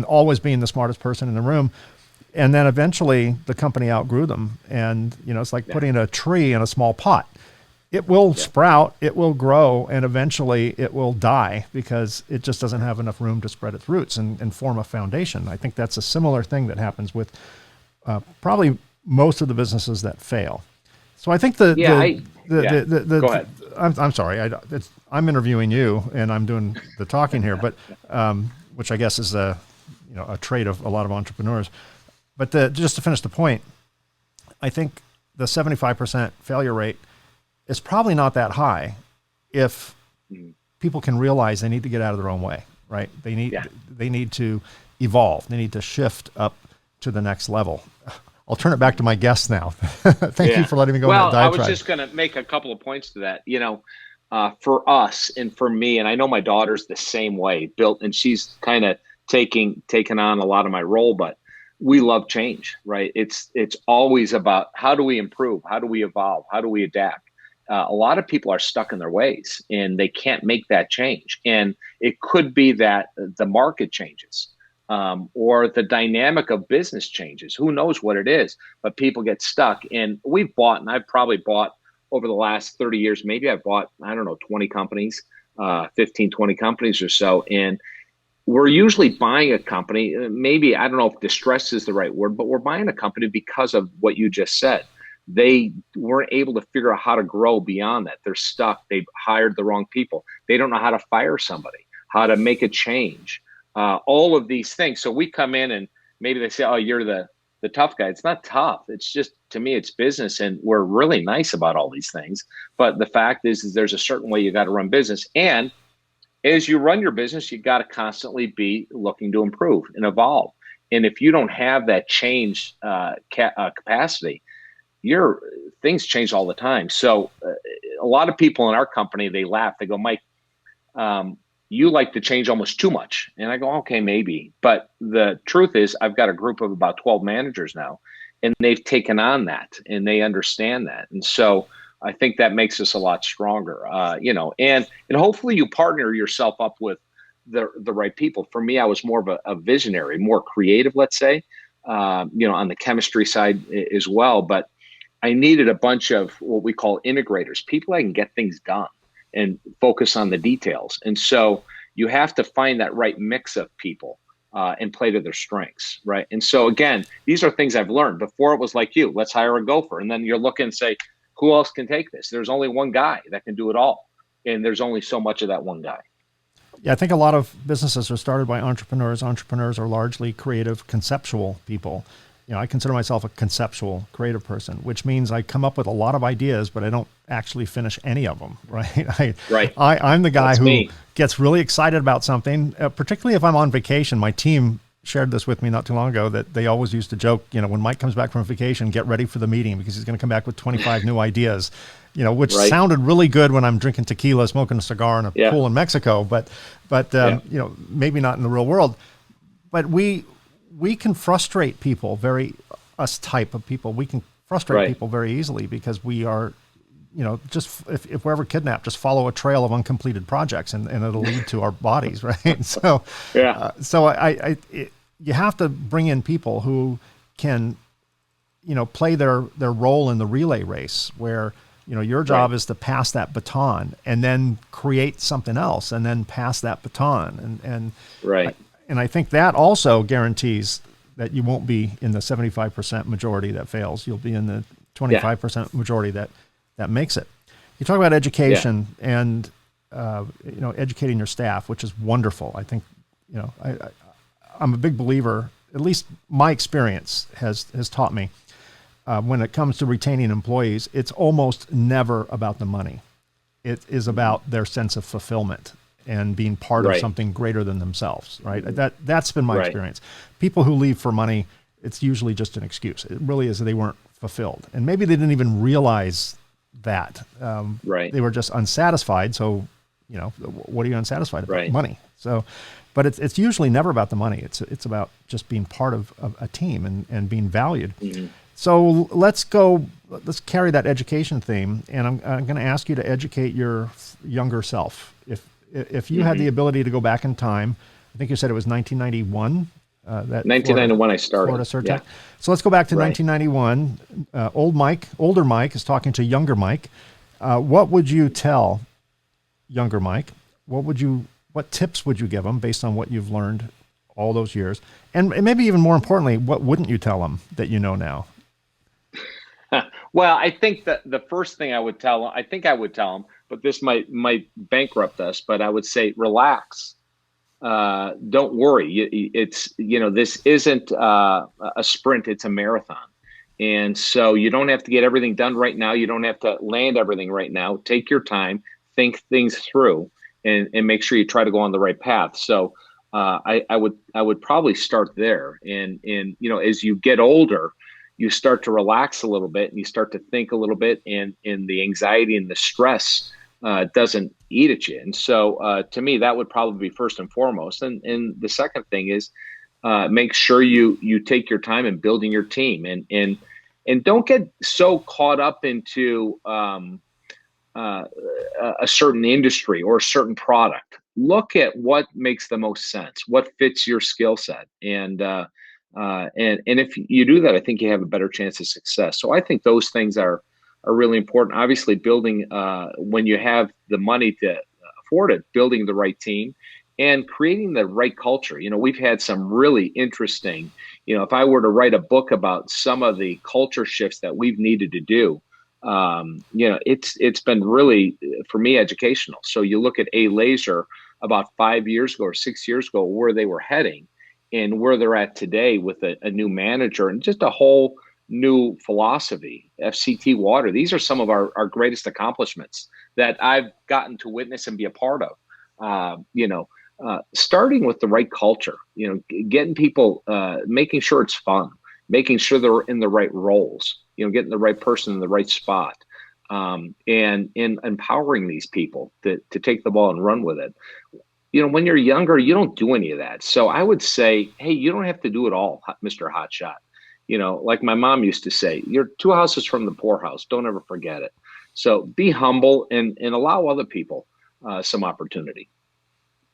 always being the smartest person in the room. And then eventually the company outgrew them. And, it's like putting a tree in a small pot. It will sprout, it will grow, and eventually it will die because it just doesn't have enough room to spread its roots and form a foundation. I think that's a similar thing that happens with probably most of the businesses that fail. So I think go ahead. I'm sorry. I'm interviewing you and I'm doing the talking here, but which I guess is a trait of a lot of entrepreneurs. But just to finish the point, I think the 75% failure rate is probably not that high if people can realize they need to get out of their own way, right? They need to evolve. They need to shift up to the next level. I'll turn it back to my guests now. Thank you for letting me go on that diatribe. I was just going to make a couple of points to that. for us and for me, and I know my daughter's the same way, built, and she's kind of taken on a lot of my role, but we love change, right? It's always about how do we improve, how do we evolve, how do we adapt. A lot of people are stuck in their ways and they can't make that change. And it could be that the market changes, or the dynamic of business changes. Who knows what it is? But people get stuck. And we've bought, and I've probably bought over the last 30 years, maybe I've bought, I don't know, 20 companies, 15, 20 companies or so. And we're usually buying a company, maybe, I don't know if distress is the right word, but we're buying a company because of what you just said. They weren't able to figure out how to grow beyond that. They're stuck. They've hired the wrong people. They don't know how to fire somebody, how to make a change, all of these things. So we come in and maybe they say, oh, you're the tough guy. It's not tough. It's just, to me, it's business. And we're really nice about all these things. But the fact is there's a certain way you got to run business. And as you run your business, you got to constantly be looking to improve and evolve. And if you don't have that change capacity, your things change all the time. So a lot of people in our company, they laugh. They go, Mike, you like to change almost too much. And I go, okay, maybe. But the truth is, I've got a group of about 12 managers now, and they've taken on that and they understand that. And so I think that makes us a lot stronger, and hopefully you partner yourself up with the right people. For me, I was more of a visionary, more creative, let's say, on the chemistry side as well. But I needed a bunch of what we call integrators, people that can get things done and focus on the details. And so you have to find that right mix of people and play to their strengths, right? And so again, these are things I've learned. Before it was like let's hire a gopher. And then you're looking and say, who else can take this? There's only one guy that can do it all. And there's only so much of that one guy. Yeah, I think a lot of businesses are started by entrepreneurs. Entrepreneurs are largely creative, conceptual people. I consider myself a conceptual, creative person, which means I come up with a lot of ideas, but I don't actually finish any of them, right? Right. I'm the guy That's who me. gets really excited about something, particularly if I'm on vacation. My team shared this with me not too long ago, that they always used to joke, when Mike comes back from vacation, get ready for the meeting because he's going to come back with 25 new ideas, which Right. sounded really good when I'm drinking tequila, smoking a cigar in a pool in Mexico, but maybe not in the real world. But we can frustrate people, us type of people, we can frustrate people very easily because we are, just if we're ever kidnapped, just follow a trail of uncompleted projects and it'll lead to our bodies, right? So, you have to bring in people who can, play their role in the relay race where, your job is to pass that baton and then create something else and then pass that baton. And I think that also guarantees that you won't be in the 75% majority that fails. You'll be in the 25% majority that makes it. You talk about education and, educating your staff, which is wonderful. I think, I'm a big believer, at least my experience has taught me, when it comes to retaining employees, it's almost never about the money. It is about their sense of fulfillment and being part of something greater than themselves, right? That's been my experience. People who leave for money, it's usually just an excuse. It really is they weren't fulfilled. And maybe they didn't even realize that. They were just unsatisfied. So, what are you unsatisfied about? Money. So, but it's usually never about the money. It's about just being part of a team and being valued. Mm-hmm. So let's carry that education theme. And I'm going to ask you to educate your younger self. If you had the ability to go back in time, I think you said it was 1991. 1991 I started. Florida Surtech. Yeah. So let's go back to 1991. Older Mike is talking to younger Mike. What would you tell younger Mike? What tips would you give him based on what you've learned all those years? And maybe even more importantly, what wouldn't you tell him that you know now? Well, I think that the first thing I would tell him, but this might bankrupt us, but I would say, relax. Don't worry. This isn't a sprint, it's a marathon. And so you don't have to get everything done right now. You don't have to land everything right now. Take your time, think things through, and make sure you try to go on the right path. So I would probably start there. And as you get older, you start to relax a little bit and you start to think a little bit, and the anxiety and the stress doesn't eat at you. And so to me, that would probably be first and foremost. And the second thing is make sure you take your time in building your team, and don't get so caught up into a certain industry or a certain product. Look at what makes the most sense, what fits your skill set, and if you do that, I think you have a better chance of success. So I think those things are really important. Obviously, building when you have the money to afford it, building the right team and creating the right culture. We've had some really interesting. If I were to write a book about some of the culture shifts that we've needed to do, it's been really, for me, educational. So you look at A Laser about 5 years ago or 6 years ago, where they were heading and where they're at today with a new manager and just a whole new philosophy. FCT Water, these are some of our greatest accomplishments that I've gotten to witness and be a part of. Starting with the right culture, getting people, making sure it's fun, making sure they're in the right roles, getting the right person in the right spot, and empowering these people to take the ball and run with it. When you're younger, you don't do any of that. So I would say, hey, you don't have to do it all, Mr. Hotshot. Like my mom used to say, you're 2 houses from the poorhouse. Don't ever forget it. So be humble and allow other people some opportunity.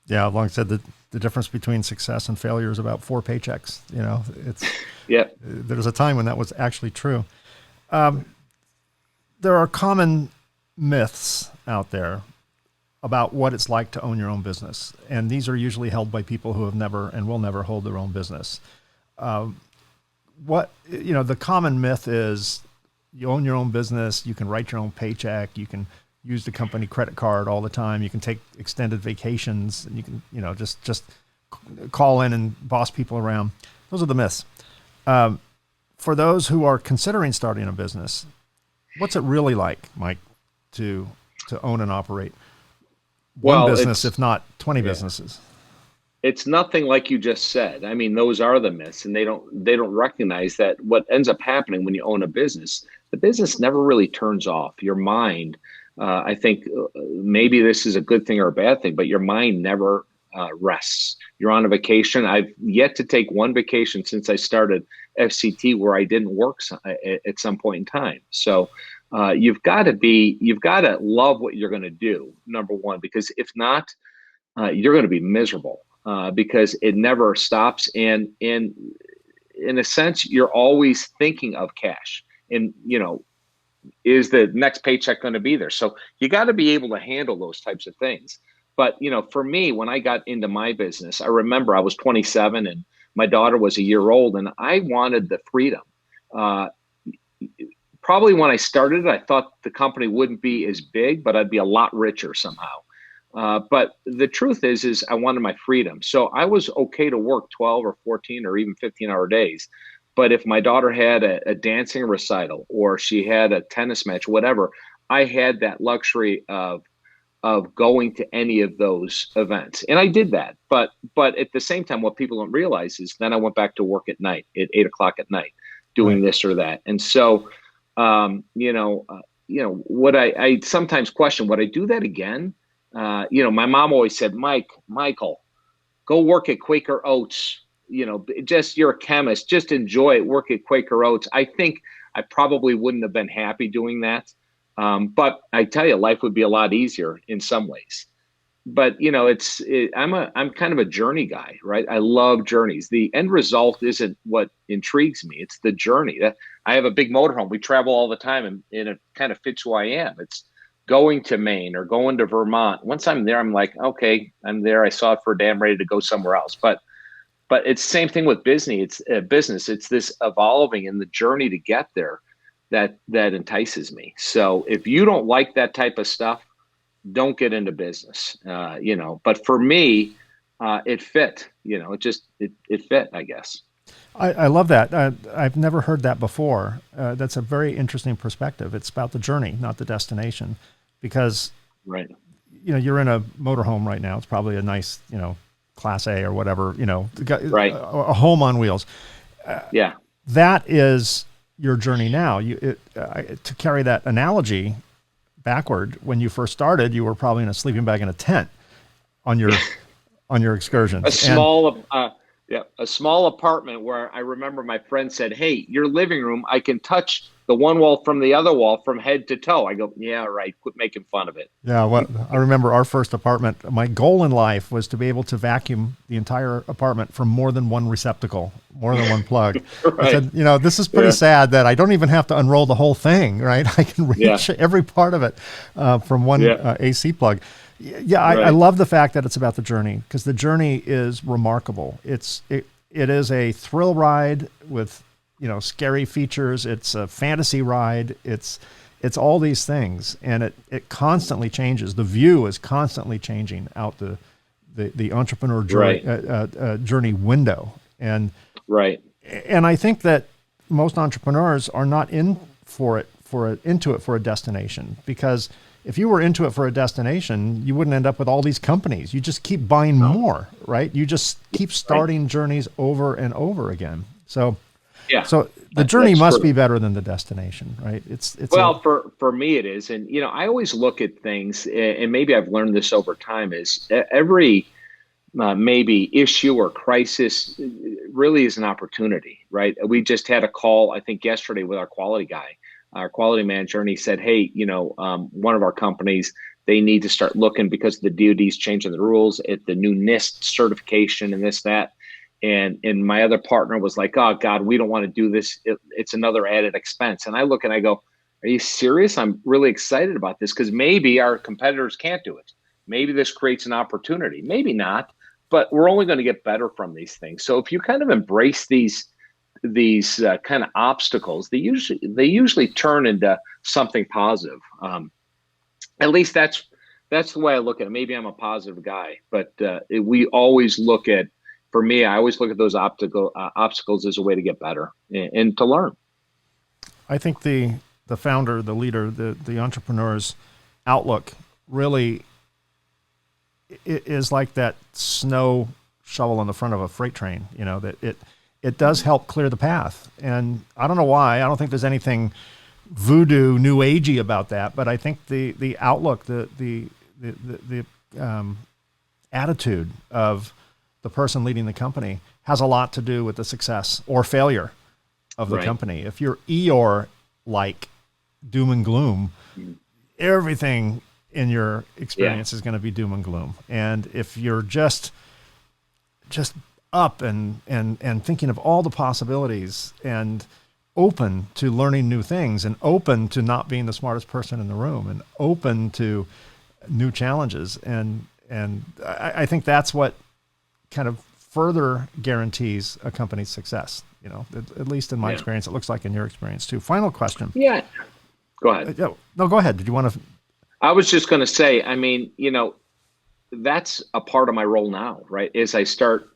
Yeah, I've long said that the difference between success and failure is about 4 paychecks. It's yeah. There's a time when that was actually true. There are common myths out there about what it's like to own your own business, and these are usually held by people who have never and will never hold their own business. The common myth is you own your own business, you can write your own paycheck, you can use the company credit card all the time, you can take extended vacations, and you can, just call in and boss people around. Those are the myths. For those who are considering starting a business, what's it really like, Mike, to own and operate one business, if not 20 businesses? It's nothing like you just said. I mean, those are the myths, and they don't recognize that what ends up happening when you own a business, the business never really turns off. Your mind, I think maybe this is a good thing or a bad thing, but your mind never rests. You're on a vacation. I've yet to take one vacation since I started FCT where I didn't work at some point in time. So you've got to love what you're going to do, number one, because if not, you're going to be miserable. Because it never stops, and in a sense, you're always thinking of cash. And is the next paycheck going to be there? So you got to be able to handle those types of things. But for me, when I got into my business, I remember I was 27 and my daughter was a year old, and I wanted the freedom. Probably when I started it, I thought the company wouldn't be as big, but I'd be a lot richer somehow. But the truth is I wanted my freedom. So I was okay to work 12 or 14 or even 15-hour days. But if my daughter had a dancing recital or she had a tennis match, whatever, I had that luxury of going to any of those events. And I did that. But at the same time, what people don't realize is then I went back to work at night, at 8 o'clock at night, doing this or that. And so, what I sometimes question, would I do that again? My mom always said, Michael, go work at Quaker Oats. You're a chemist, just enjoy it. Work at Quaker Oats. I think I probably wouldn't have been happy doing that. But I tell you, life would be a lot easier in some ways. But I'm kind of a journey guy, right? I love journeys. The end result isn't what intrigues me; it's the journey. I have a big motorhome. We travel all the time, and it kind of fits who I am. It's going to Maine or going to Vermont. Once I'm there, I'm like, okay, I'm there. I saw it for a damn, ready to go somewhere else. But it's the same thing with business. It's this evolving and the journey to get there that entices me. So if you don't like that type of stuff, don't get into business. But for me, it fit. It fit, I guess. I love that. I've never heard that before. That's a very interesting perspective. It's about the journey, not the destination, because right. You're in a motorhome right now. It's probably a nice, Class A or whatever, right. A home on wheels. Yeah. That is your journey now. To carry that analogy backward, when you first started, you were probably in a sleeping bag in a tent on your excursions. A small, a small apartment where I remember my friend said, "Hey, your living room, I can touch the one wall from the other wall from head to toe." I go, "Yeah, right. Quit making fun of it." Yeah, well, I remember our first apartment. My goal in life was to be able to vacuum the entire apartment from more than one receptacle, more than one plug. I Right. said, this is pretty sad that I don't even have to unroll the whole thing, right? I can reach every part of it from one AC plug. Yeah, I Right. love the fact that it's about the journey, because the journey is remarkable. It is a thrill ride with scary features. It's a fantasy ride. It's all these things, and it constantly changes. The view is constantly changing out the entrepreneur journey, journey window, and Right. I think that most entrepreneurs are not into it for a destination, because if you were into it for a destination, you wouldn't end up with all these companies. You just keep buying more, right? You just keep starting journeys over and over again. So the journey must be better than the destination, right? For me it is, and I always look at things, and maybe I've learned this over time, is every maybe issue or crisis really is an opportunity, right? We just had a call, I think yesterday, with our quality guy, our quality manager, and he said, "Hey, one of our companies, they need to start looking because the DoD's changing the rules at the new NIST certification and this, that." And my other partner was like, "Oh God, we don't want to do this. It's another added expense." And I look and I go, "Are you serious? I'm really excited about this, because maybe our competitors can't do it. Maybe this creates an opportunity. Maybe not, but we're only going to get better from these things." So if you kind of embrace these kind of obstacles, they usually turn into something positive. At least that's the way I look at it. Maybe I'm a positive guy, but we always look at. For me, I always look at those obstacles as a way to get better and to learn. I think the founder, the leader, the entrepreneur's outlook really is like that snow shovel on the front of a freight train. That it does help clear the path. And I don't know why. I don't think there's anything voodoo, new agey about that. But I think the outlook, the attitude of the person leading the company has a lot to do with the success or failure of the company. If you're Eeyore like doom and gloom, everything in your experience is going to be doom and gloom. And if you're just up and thinking of all the possibilities and open to learning new things and open to not being the smartest person in the room and open to new challenges, and I think that's what kind of further guarantees a company's success. At least in my experience, it looks like in your experience too. Final question. Yeah. Go ahead. No, go ahead. Did you want to? I was just going to say, I mean, that's a part of my role now, right? As I start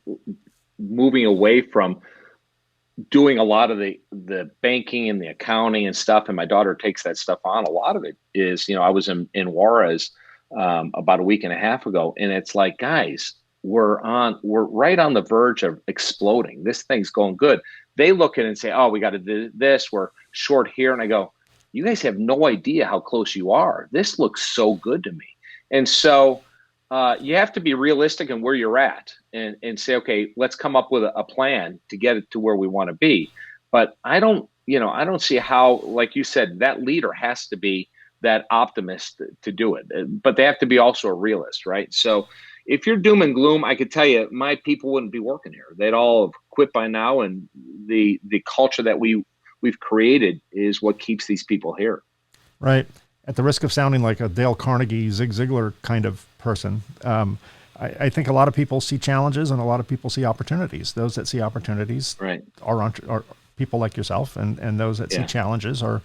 moving away from doing a lot of the banking and the accounting and stuff, and my daughter takes that stuff on. A lot of it is, I was in Juarez about a week and a half ago, and it's like, guys, we're right on the verge of exploding. This thing's going good. They look at it and say, "Oh, we got to do this. We're short here." And I go, "You guys have no idea how close you are. This looks so good to me." And so you have to be realistic in where you're at and say, okay, let's come up with a plan to get it to where we want to be. But I don't see how, like you said, that leader has to be that optimist to do it. But they have to be also a realist, right? So if you're doom and gloom, I could tell you my people wouldn't be working here. They'd all have quit by now. And the culture that we've created is what keeps these people here. Right. At the risk of sounding like a Dale Carnegie, Zig Ziglar kind of person, I think a lot of people see challenges and a lot of people see opportunities. Those that see opportunities are people like yourself, and those that see challenges are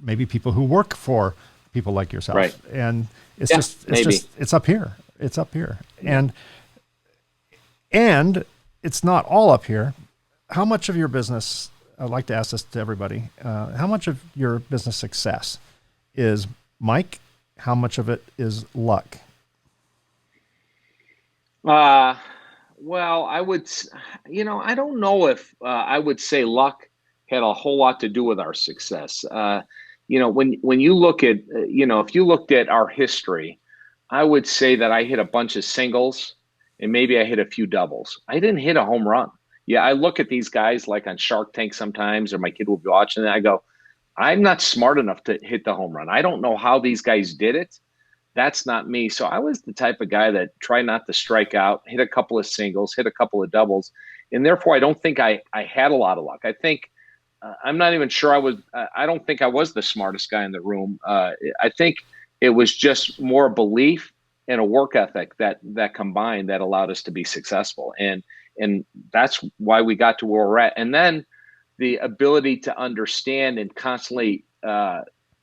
maybe people who work for people like yourself. Right. And it's up here. It's up here. And it's not all up here. How much of your business, I'd like to ask this to everybody, how much of your business success is Mike? How much of it is luck? Well, I would, I don't know if I would say luck had a whole lot to do with our success. when you look at, if you looked at our history, I would say that I hit a bunch of singles and maybe I hit a few doubles. I didn't hit a home run. Yeah, I look at these guys like on Shark Tank sometimes, or my kid will be watching it. I go, I'm not smart enough to hit the home run. I don't know how these guys did it. That's not me. So I was the type of guy that tried not to strike out, hit a couple of singles, hit a couple of doubles. And therefore, I don't think I had a lot of luck. I think I'm not even sure I don't think I was the smartest guy in the room. I think it was just more belief and a work ethic that combined that allowed us to be successful. And that's why we got to where we're at. And then the ability to understand and constantly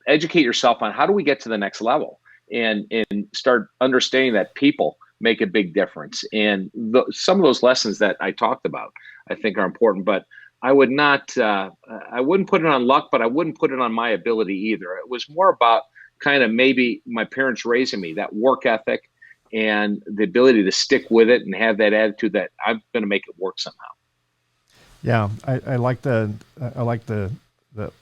educate yourself on how do we get to the next level, and start understanding that people make a big difference. And some of those lessons that I talked about, I think are important, but I would not, I wouldn't put it on luck, but I wouldn't put it on my ability either. It was more about kind of maybe my parents raising me, that work ethic and the ability to stick with it and have that attitude that I'm going to make it work somehow. Yeah, I like the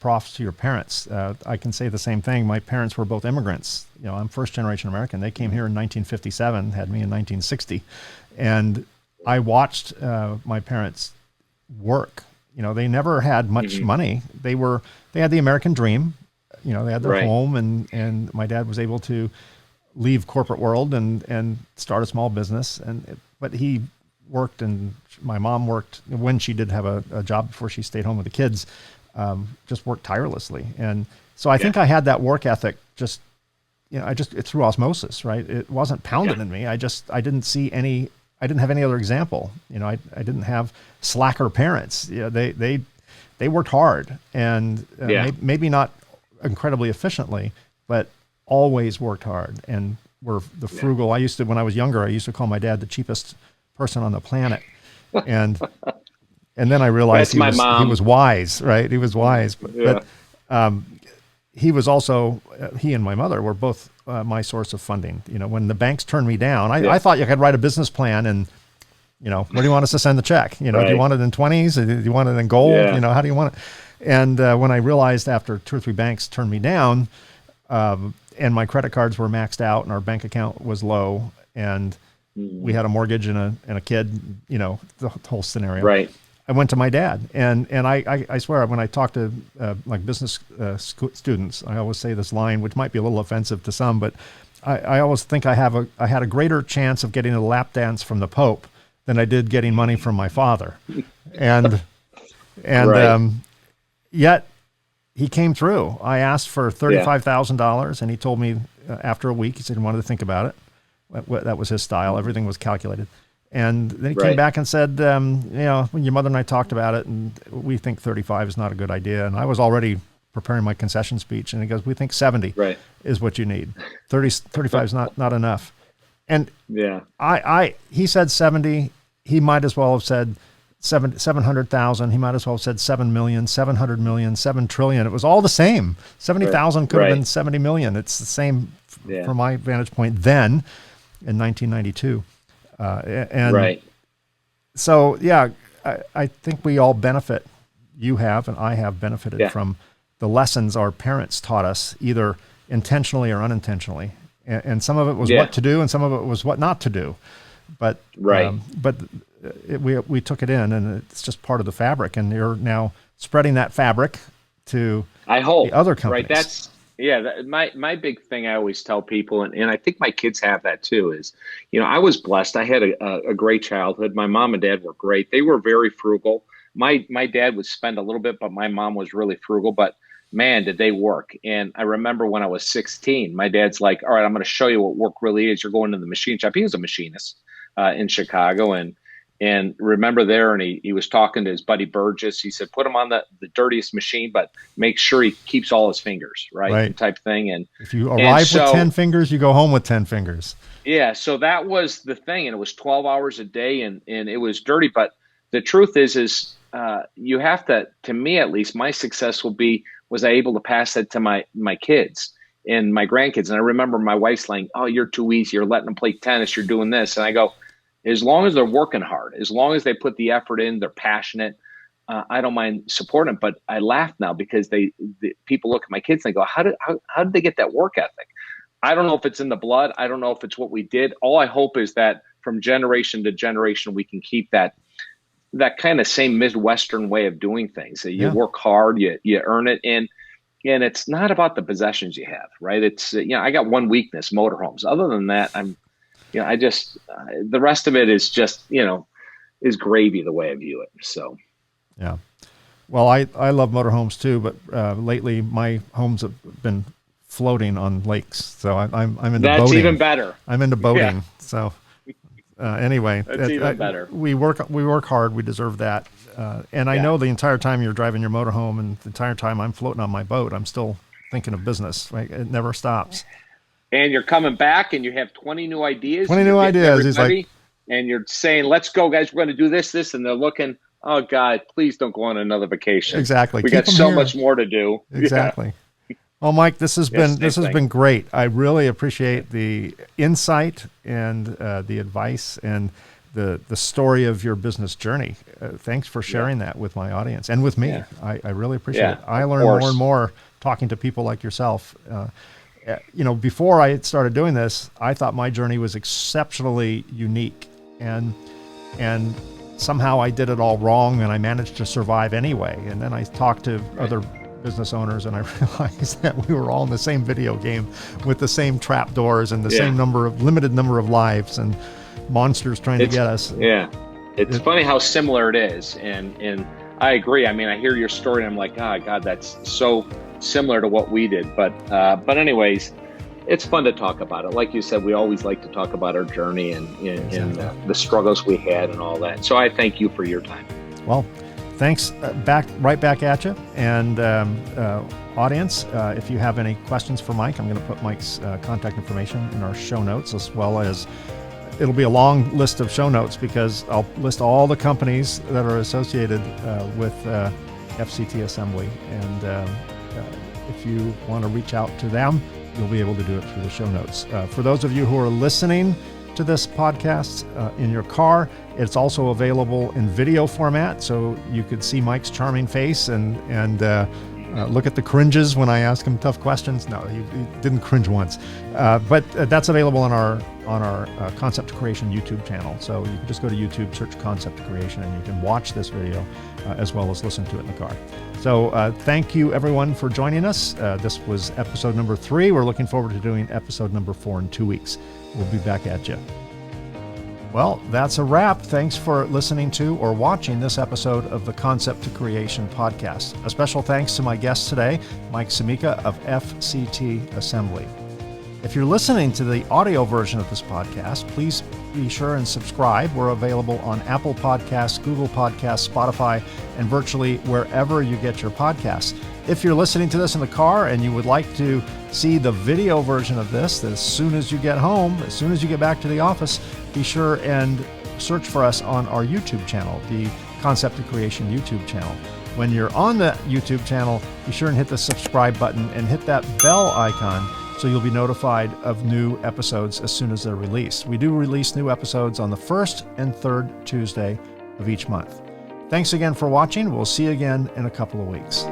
props to your parents. I can say the same thing. My parents were both immigrants. I'm first generation American. They came here in 1957, had me in 1960, and I watched my parents work. They never had much money. They had the American dream. They had their home, and my dad was able to leave corporate world and start a small business. But he worked, and my mom worked when she did have a job before she stayed home with the kids. Just worked tirelessly. And so I think I had that work ethic just through osmosis, right? It wasn't pounded in me. I didn't have any other example. I didn't have slacker parents. They worked hard, and maybe not incredibly efficiently, but always worked hard and were the frugal. When I was younger, I used to call my dad the cheapest person on the planet. And then I realized he was wise, right? He was wise, but he was also, he and my mother were both my source of funding. When the banks turned me down, I thought you could write a business plan and, where do you want us to send the check? Do you want it in 20s? Do you want it in gold? Yeah. How do you want it? And when I realized after 2 or 3 banks turned me down, and my credit cards were maxed out and our bank account was low, and we had a mortgage and a kid, the whole scenario. Right. I went to my dad, and I swear, when I talk to like business students, I always say this line, which might be a little offensive to some, but I always think I had a greater chance of getting a lap dance from the Pope than I did getting money from my father, and right. Yet he came through. I asked for $35,000, and he told me after a week, he said he wanted to think about it. That was his style. Everything was calculated. And then he came back and said, when your mother and I talked about it, and we think 35 is not a good idea. And I was already preparing my concession speech, and he goes, we think 70 is what you need. 35 is not enough. And he said 70. He might as well have said 700,000. He might as well have said 7 million, 700 million, 7 trillion. It was all the same. 70,000 could have been 70 million. It's the same from my vantage point then in 1992. So, I think we all benefit. You have, and I have benefited from the lessons our parents taught us, either intentionally or unintentionally. And some of it was what to do, and some of it was what not to do. But we took it in, and it's just part of the fabric. And you're now spreading that fabric to the other companies. Right. That's my big thing I always tell people, and I think my kids have that too, is, I was blessed. I had a great childhood. My mom and dad were great. They were very frugal. My dad would spend a little bit, but my mom was really frugal. But man, did they work. And I remember when I was 16, my dad's like, all right, I'm going to show you what work really is. You're going to the machine shop. He was a machinist in Chicago. And remember there, and he was talking to his buddy Burgess. He said, put him on the dirtiest machine, but make sure he keeps all his fingers, right? Type thing. And if you arrive with 10 fingers, you go home with 10 fingers. Yeah. So that was the thing. And it was 12 hours a day, and it was dirty. But the truth is you have to me at least, my success was I able to pass that to my kids and my grandkids. And I remember my wife saying, oh, you're too easy. You're letting them play tennis. You're doing this. And I go, as long as they're working hard, as long as they put the effort in, they're passionate, I don't mind supporting it, but I laugh now because the people look at my kids and they go, how did they get that work ethic? I don't know if it's in the blood. I don't know if it's what we did. All I hope is that from generation to generation, we can keep that kind of same Midwestern way of doing things. So you work hard, you earn it. And it's not about the possessions you have, right? It's, I got one weakness, motorhomes. Other than that, I just, the rest of it is just, is gravy the way I view it. So. Yeah. Well, I love motorhomes too, but lately my homes have been floating on lakes. So I'm into boating. That's even better. I'm into boating. Yeah. So anyway, that's even better. We work hard. We deserve that. And I know the entire time you're driving your motorhome and the entire time I'm floating on my boat, I'm still thinking of business. Right? It never stops. And you're coming back and you have 20 new ideas. 20 new ideas. He's like, and you're saying, let's go, guys. We're going to do this. And they're looking, oh, God, please don't go on another vacation. Exactly. We got so much more to do. Exactly. Yeah. Well, Mike, this has been great. I really appreciate the insight and the advice and the story of your business journey. Thanks for sharing that with my audience and with me. Yeah. I really appreciate it. I learn more and more talking to people like yourself. Before I started doing this, I thought my journey was exceptionally unique, and somehow I did it all wrong, and I managed to survive anyway. And then I talked to other business owners, and I realized that we were all in the same video game with the same trap doors and the same limited number of lives and monsters trying to get us. Yeah. It's funny how similar it is. And I agree. I mean, I hear your story and I'm like, oh, God, that's so similar to what we did. But anyways, it's fun to talk about it. Like you said, we always like to talk about our journey and the struggles we had and all that. So I thank you for your time. Well, thanks. Right back at you. And audience, if you have any questions for Mike, I'm going to put Mike's contact information in our show notes, as well as it'll be a long list of show notes because I'll list all the companies that are associated with FCT Assembly. And if you want to reach out to them, you'll be able to do it through the show notes. For those of you who are listening to this podcast in your car, it's also available in video format, so you could see Mike's charming face and look at the cringes when I ask him tough questions. No, he didn't cringe once, but that's available on our Concept to Creation YouTube channel. So you can just go to YouTube, search Concept to Creation, and you can watch this video as well as listen to it in the car. So thank you everyone for joining us. This was episode number 3. We're looking forward to doing episode number 4 in 2 weeks. We'll be back at you. Well, that's a wrap. Thanks for listening to or watching this episode of the Concept to Creation podcast. A special thanks to my guest today, Mike Scimeca of FCT Assembly. If you're listening to the audio version of this podcast, please be sure and subscribe. We're available on Apple Podcasts, Google Podcasts, Spotify, and virtually wherever you get your podcasts. If you're listening to this in the car and you would like to see the video version of this as soon as you get home, as soon as you get back to the office, be sure and search for us on our YouTube channel, the Concept to Creation YouTube channel. When you're on the YouTube channel, be sure and hit the subscribe button and hit that bell icon so you'll be notified of new episodes as soon as they're released. We do release new episodes on the first and third Tuesday of each month. Thanks again for watching. We'll see you again in a couple of weeks.